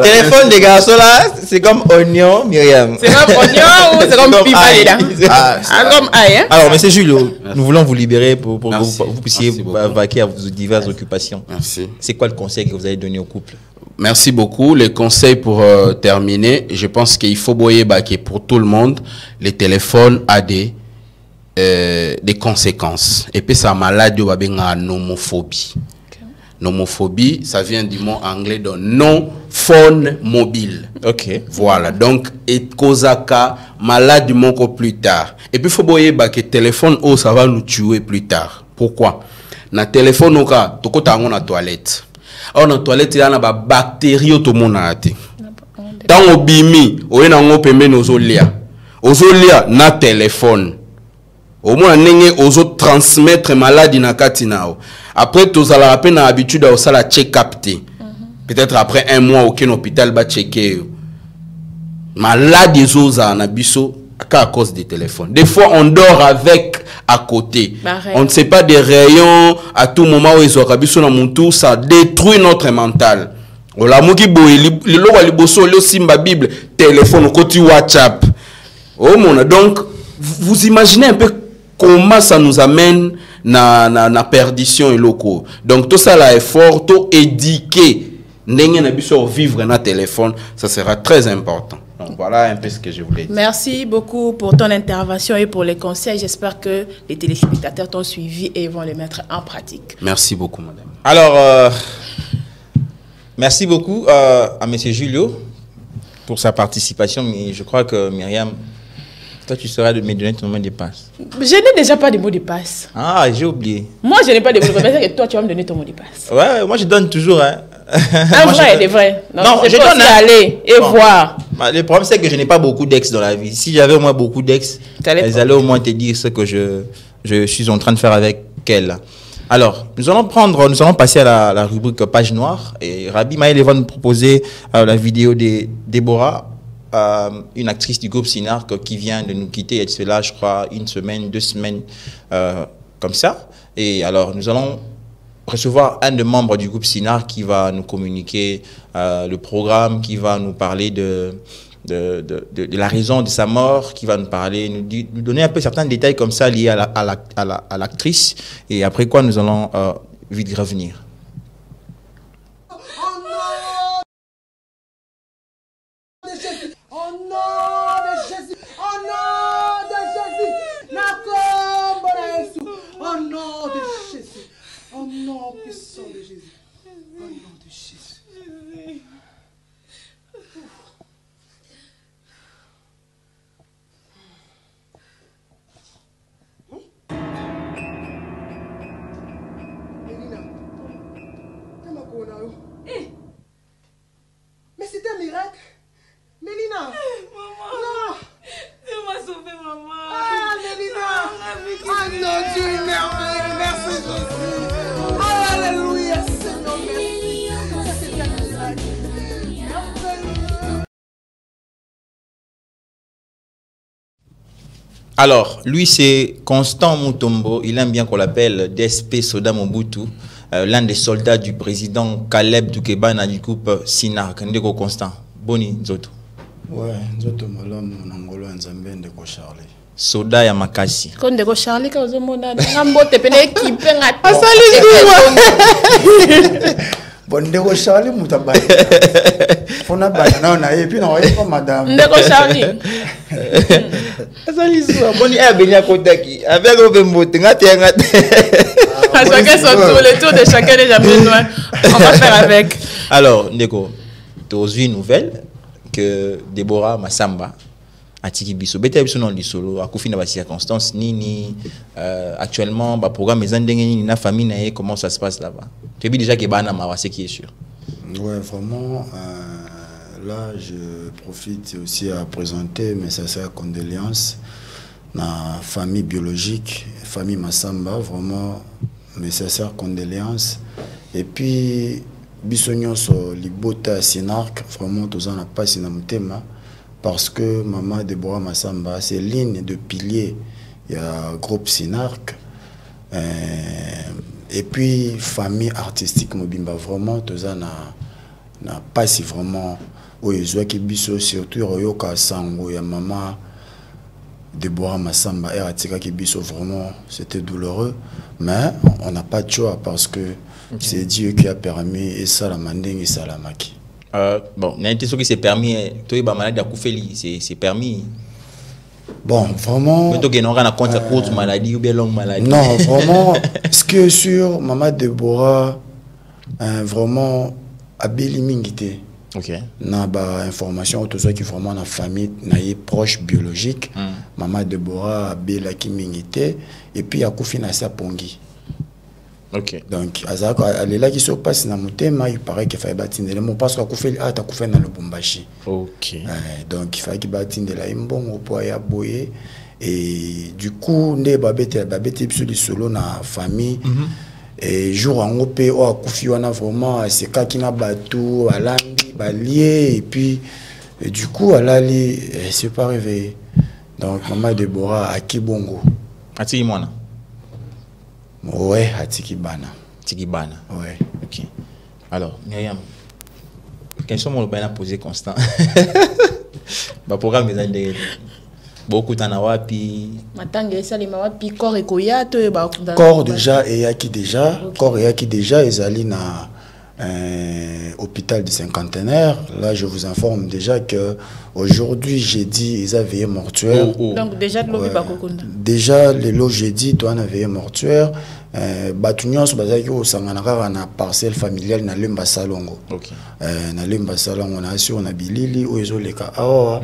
Téléphone des garçons là, c'est comme oignon, Myriam. C'est comme oignon ou c'est comme piment là? Comme aïe. Alors, monsieur Jules, nous voulons vous libérer pour que vous puissiez vaquer à vos diverses occupations. Merci. C'est quoi le conseil que vous allez donner au couple? Merci beaucoup. Les conseils pour terminer, je pense qu'il faut boyer que pour tout le monde, les téléphones a des conséquences. Et puis ça maladie ou bien nomophobie. Okay. Nomophobie, ça vient du mot anglais de non phone mobile. Ok. Voilà. Donc et causaka malade du mot plus tard. Et puis faut boyer que téléphone oh ça va nous tuer plus tard. Pourquoi? Na téléphone au cas, tu côté na toilette. Or dans toilette il y a des bactéries tout le monde a été. Tant au bimi, on est en pembe nozolia. Ozolia na téléphone. Au moins nenge ozo transmettre maladie na katinao. Après tous à la peine habitude à ça la check-up. peut-être après un mois aucun hôpital va checker. Malade des os à Nabiso à cause des téléphones. Des fois on dort avec à côté. On ne sait pas des rayons à tout moment où ils ont Nabiso dans mon tour, ça détruit notre mental. On l'a mouki boy le logo liboso le simba Bible téléphone au côté WhatsApp. Oh mon, donc vous imaginez un peu comment ça nous amène na perdition et locaux. Donc tout ça là est fort, tout éduquer n'engue na biso vivre na téléphone, ça sera très important. Donc voilà un peu ce que je voulais dire. Merci beaucoup pour ton intervention et pour les conseils. J'espère que les téléspectateurs t'ont suivi et vont les mettre en pratique. Merci beaucoup madame. Alors merci beaucoup à monsieur Julio pour sa participation, mais je crois que Myriam, toi, tu seras de me donner ton mot de passe. Je n'ai déjà pas de mot de passe. Ah, j'ai oublié. Moi, je n'ai pas de mot de passe. Et toi, tu vas me donner ton mot de passe. Ouais, moi, je donne toujours. Hein. Un vrai, des vrais. Non, je donne aller et voir. Le problème, c'est que je n'ai pas beaucoup d'ex dans la vie. Si j'avais au moins beaucoup d'ex, elles allaient au moins te dire ce que je suis en train de faire avec elles. Alors, nous allons passer à la rubrique Page Noire. Et Rabi Maël va nous proposer la vidéo de Déborah. Une actrice du groupe Sinark qui vient de nous quitter, et cela, je crois, 1 semaine, 2 semaines, comme ça. Et alors, nous allons recevoir un des membres du groupe Sinark qui va nous communiquer le programme, qui va nous parler de la raison de sa mort, qui va nous parler, nous donner un peu certains détails comme ça liés à l'actrice. Et après quoi, nous allons vite revenir. Mais c'est un miracle. Mélina. Maman. Non. Tu m'as sauvé, maman. Ah, Mélina. Ah non, Dieu est merveilleux. Merci, Jésus. Oh, alléluia, Seigneur, merci. Ça, c'est un miracle. Alors, lui, c'est Constant Mutombo. Il aime bien qu'on l'appelle DSP Soda Mobutu. L'un des soldats du président Caleb Toukeba du groupe Sinark. Ndeko Constant. Boni Nzoto. Ouais, Nzoto Malam, Nangolo Nzambe, Ndeko Charlie. Soda ya makasi. Quand Ndeko Charlie, quand vous avez un bote, équipe, Bon, Ndeko Charlie, Moutabay. Fona Banana, on a et puis on a pas madame. Ndeko Charlie. Boni a béni à Kotaki. Avec le mbote, chacun son tour, le tour de chacun déjà besoin. On va faire avec. Alors, Ndeko, tu as vu une nouvelle que Déborah Massamba a tiki biso. Bete biso non lisolo, a koufi na ba circonstances nini actuellement ba programme les andenge ni na famille na ye, comment ça se passe là-bas. Tu as vu déjà que bana mawa, c'est qui est sûr. Ouais, vraiment là je profite aussi à présenter mes sincères condoléances na famille biologique, famille Massamba, vraiment mes sincères condoléances. Et puis bisognon sur libota Sinark, vraiment tous en a pas na mutema parce que maman Déborah Massamba c'est ligne de pilier, il y a groupe Sinark et puis famille artistique Mobimba, vraiment tous en a pas si vraiment où ils ont qui biso surtout Royoka Sango ya maman Déborah Massamba et Atika qui biso, vraiment c'était douloureux, mais on n'a pas de choix parce que c'est Dieu qui a permis et ça la manding et ça la maki. Bon, il y a une question qui s'est permis, toi tu es malade à Koufeli, c'est permis. Bon, vraiment. Mais toi tu as compte courte maladie ou bien longue maladie. Non, vraiment. Ce qui est sûr, maman Déborah, vraiment, a bélimingité. Ok. Na ba information tout ça qui vraiment na famille na proche biologique. Maman Déborah a bela qui mingité et puis a koufi na sa pongi. Ok. Donc azaka elle là qui se passe na mutema, il paraît qu'il fallait batindela mon parce que koufi a ta koufi na Lubumbashi. Ok. Donc il fallait qu'il batindela imbongo po ya boye et du coup ndé babete biso li solo na famille. et jour en OP ou à Koufi on a vraiment c'est cas qui n'a bateau à l'ambi balier et puis et du coup à l'ali c'est pas réveillé donc maman Déborah à Kibongo à Tikimwana ouais à Tikibana ouais ok alors Myriam question mon bien à poser constant bah programme mes années beaucoup t'en as wapi matanga ça les wapi corps et koyato et ba corps déjà et yaki déjà corps et yaki déjà ezali na hôpital du cinquantenaire. Là je vous informe déjà que aujourd'hui jeudi ils avaient veillé mortuaire. Donc déjà de l'obi déjà les lots jeudi toi on a veillé mortuaire batunion so bazaki au sanganaka na parcelle familiale na lemba salongo. OK. Na lemba salongo on a assuré on a bilili o ezoleka awa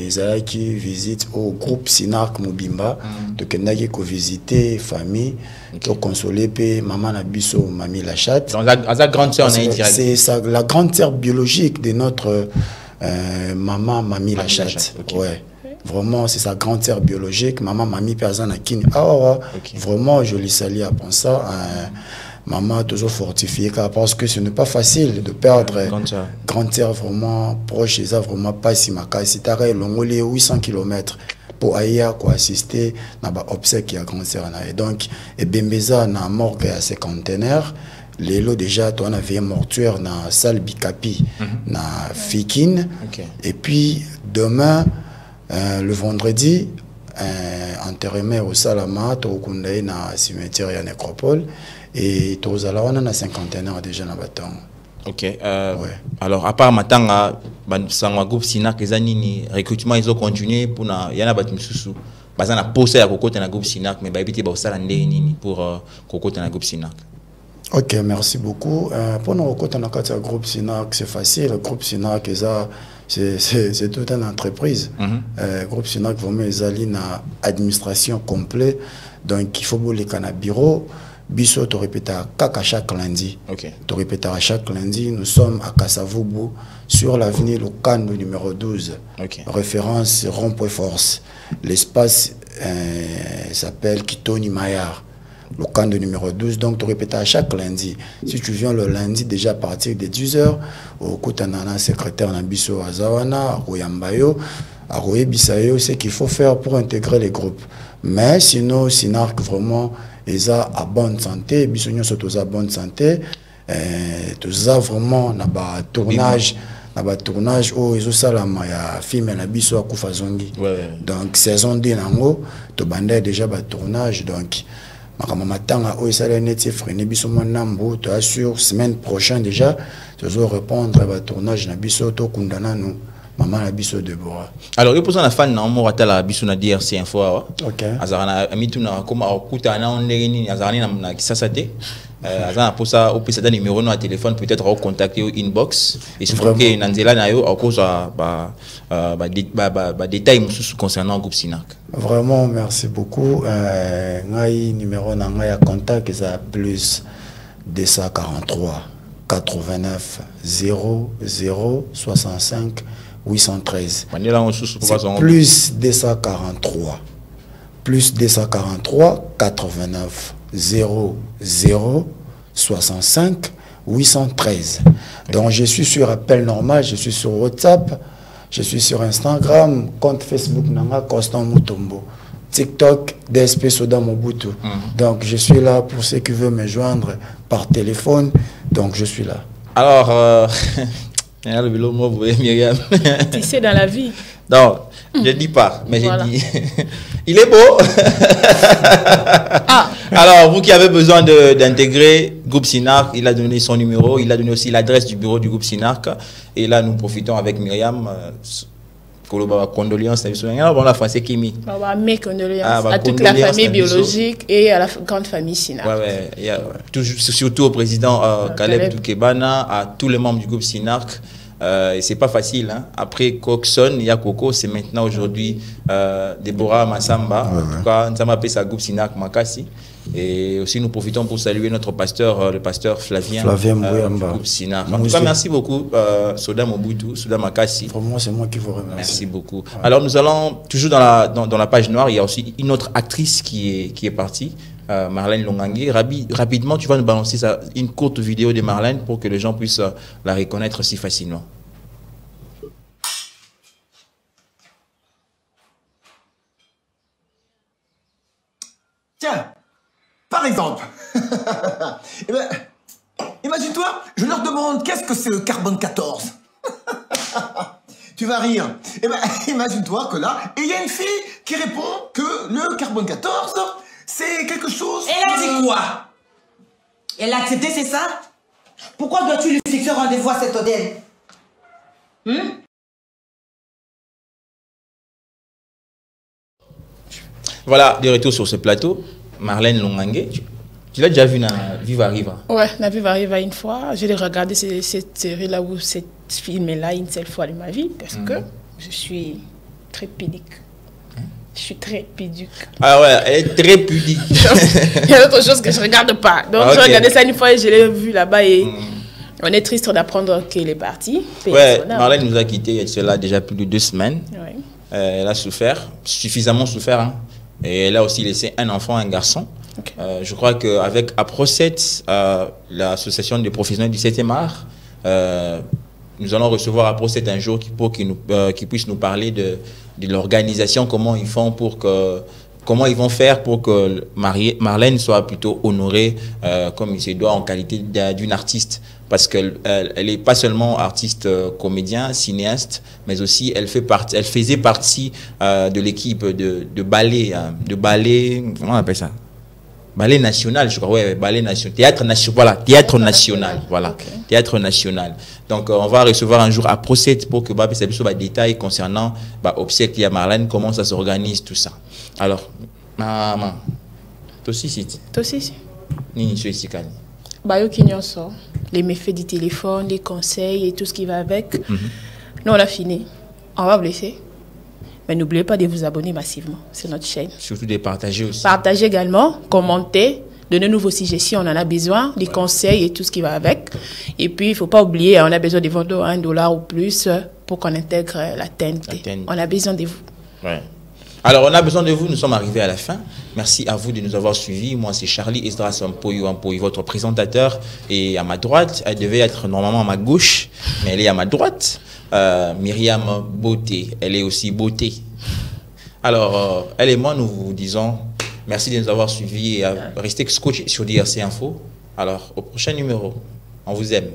zalaki visite au groupe Sinark Mobimba to kendaki ko visiter famille to consoler pe maman na biso mamie la chatte. Donc la grande sœur on a direct. C'est ça la grande sœur biologique de notre maman mamie la chatte. Okay. Ouais. Vraiment c'est sa grande sœur biologique maman mamie Perzana Kin. Vraiment je lui salue à penser maman toujours fortifiée parce que ce n'est pas facile de perdre grande sœur vraiment proche et ça vraiment pas si ma cas c'est arrêt longolé 800 km pour aller quoi assister na ba obsèque à grande sœur na et donc et bembeza na morgue à ces conteneurs les lots déjà toi on avait mortuaire na salle Bikapi na Fikine et puis demain le vendredi enterrement au Salama to kundaye na cimetière ya nécropole et tous alors on a 50 ans déjà dans bâton. OK ouais. Alors à part matanga sangwa groupe Sinark ezanini recrutement ils ont continué pour na yana batimsusu bazana poser ya kokota na groupe Sinark mais ba biti ba osala ndé nini pour kokota na groupe Sinark. OK, merci beaucoup. Pour nous kokota na kata groupe Sinark c'est facile, le groupe Sinark c'est toute une entreprise. Groupe Sinark vraiment ezali na administration complète donc il faut boler kana bureau. Biso te répéter à chaque lundi. Te répéter à chaque lundi. Nous sommes à Kasavubu sur l'avenue Locando numéro 12. Référence rond-point force. L'espace s'appelle Kitoni Mayar. Locando numéro 12. Donc te répéter à chaque lundi. Si tu viens le lundi déjà à partir de 10h, au Koutanana secrétaire Nabiso Azawana, à Royambayo, à Royebisayo, c'est qu'il faut faire pour intégrer les groupes. Mais sinon, Sinark vraiment ils ont à bonne santé, bisogno surtout à bonne santé, tous a vraiment na ba tournage où ils ont ça la ya film na biso akufa zongi. Donc saison 2 nango to bandé déjà ba tournage donc makama matanga o ça net freiner biso monambo to assure semaine prochaine déjà tu vas répondre à ba tournage na biso to kundana nous. Maman la biso Déborah. Alors, il pose un fan na mo atala biso na DRC info wa. OK. Azarana amituna koma okuta na onleri azarani na kisasate. Azana posa au pesa numéro no à téléphone peut-être au contacter au inbox et si vous que nanzela na yo à cause ba détails mususu concernant groupe Sinark. Vraiment merci beaucoup. Ngai numéro na ngai à contact ça plus 243 89 00 65 813 plus 243 89 00 65 813. Donc je suis sur appel normal, je suis sur WhatsApp, je suis sur Instagram, compte Facebook Nanga Constant Mutombo, TikTok DSP Soda Mobutu. Donc je suis là pour ceux qui veulent me joindre par téléphone. Donc je suis là. Alors tu sais dans la vie. Non, je dis pas, mais voilà. J'ai dit il est beau. Alors vous qui avez besoin d'intégrer groupe Sinark, il a donné son numéro, il a donné aussi l'adresse du bureau du groupe Sinark et là nous profitons avec Myriam condoléances la français Kimi. Mes condoléances à toute la famille biologique et à la grande famille Sinark. Surtout au président Caleb Toukebana, à tous les membres du groupe Sinark. C'est pas facile, hein. Après Coxon, il y a Coco, c'est maintenant aujourd'hui Déborah Massamba. En tout cas, nous appelle ça groupe Sinark Makassi. Et aussi nous profitons pour saluer notre pasteur, le pasteur Flavien du groupe Sinark. En tout cas, merci beaucoup Soda Mobutu, Soda Makassi. Vraiment, c'est moi qui vous remercie. Merci beaucoup. Alors nous allons toujours dans la page noire. Il y a aussi une autre actrice qui est partie. Marlène Longangue. Rapidement, tu vas nous balancer une courte vidéo de Marlène pour que les gens puissent la reconnaître si facilement. Tiens, par exemple, eh ben, imagine-toi, je leur demande qu'est-ce que c'est le carbone 14. Tu vas rire. Eh ben, imagine-toi que là, il y a une fille qui répond que le carbone 14, c'est quelque chose... Elle a dit quoi? Elle a accepté, c'est ça? Pourquoi dois-tu lui fixer rendez-vous à cet hôtel? Voilà, de retour sur ce plateau. Marlène Longangue, tu l'as déjà vu dans Viva Riva? Ouais, dans Viva Riva une fois. J'ai regardé cette série-là ou cette film-là une seule fois de ma vie parce que je suis très pudique. Je suis très pudique. Ah ouais, elle est très pudique. Il y a d'autres choses que je ne regarde pas. Donc, j'ai regardé ça une fois et je l'ai vu là-bas et on est triste d'apprendre qu'elle est partie. Ouais, Marlène nous a quittés il y a déjà plus de 2 semaines. Ouais. Elle a souffert, suffisamment souffert. Hein. Et elle a aussi laissé un enfant, un garçon. Okay. Je crois qu'avec APROCET, l'association des professionnels du 7e art, nous allons recevoir APROCET un jour pour qu'ils puissent nous parler de l'organisation, comment ils font comment ils vont faire pour que Marlène soit plutôt honorée comme il se doit en qualité d'une artiste. Parce qu'elle n'est pas seulement artiste, comédien, cinéaste, mais aussi elle faisait partie de l'équipe de ballet, comment on appelle ça? Ballet national, je crois, ouais, ballet national, théâtre national, voilà, théâtre national, voilà, okay. Théâtre national. Donc, on va recevoir un jour APROCET pour que ça puisse avoir des détails concernant obsèques à Marlène, comment ça s'organise, tout ça. Alors, maman, toi aussi, si. Toi aussi, Nini, je suis ici, les méfaits du téléphone, les conseils et tout ce qui va avec. Nous, on a fini. On va vous laisser. Mais n'oubliez pas de vous abonner massivement sur notre chaîne. Surtout de partager aussi. Partagez également, commentez, donnez-nous vos suggestions, on en a besoin, des conseils et tout ce qui va avec. Et puis, il ne faut pas oublier, on a besoin de vendre $1 ou plus pour qu'on intègre la TNT. On a besoin de vous. Ouais. Alors, on a besoin de vous, nous sommes arrivés à la fin. Merci à vous de nous avoir suivis. Moi, c'est Charlie Esdras Mpoyo, votre présentateur. Et à ma droite, elle devait être normalement à ma gauche, mais elle est à ma droite. Myriam Beauté, elle est aussi beauté. Alors, elle et moi, nous vous disons merci de nous avoir suivis et restez scotchés sur DRC Info. Alors, au prochain numéro, on vous aime.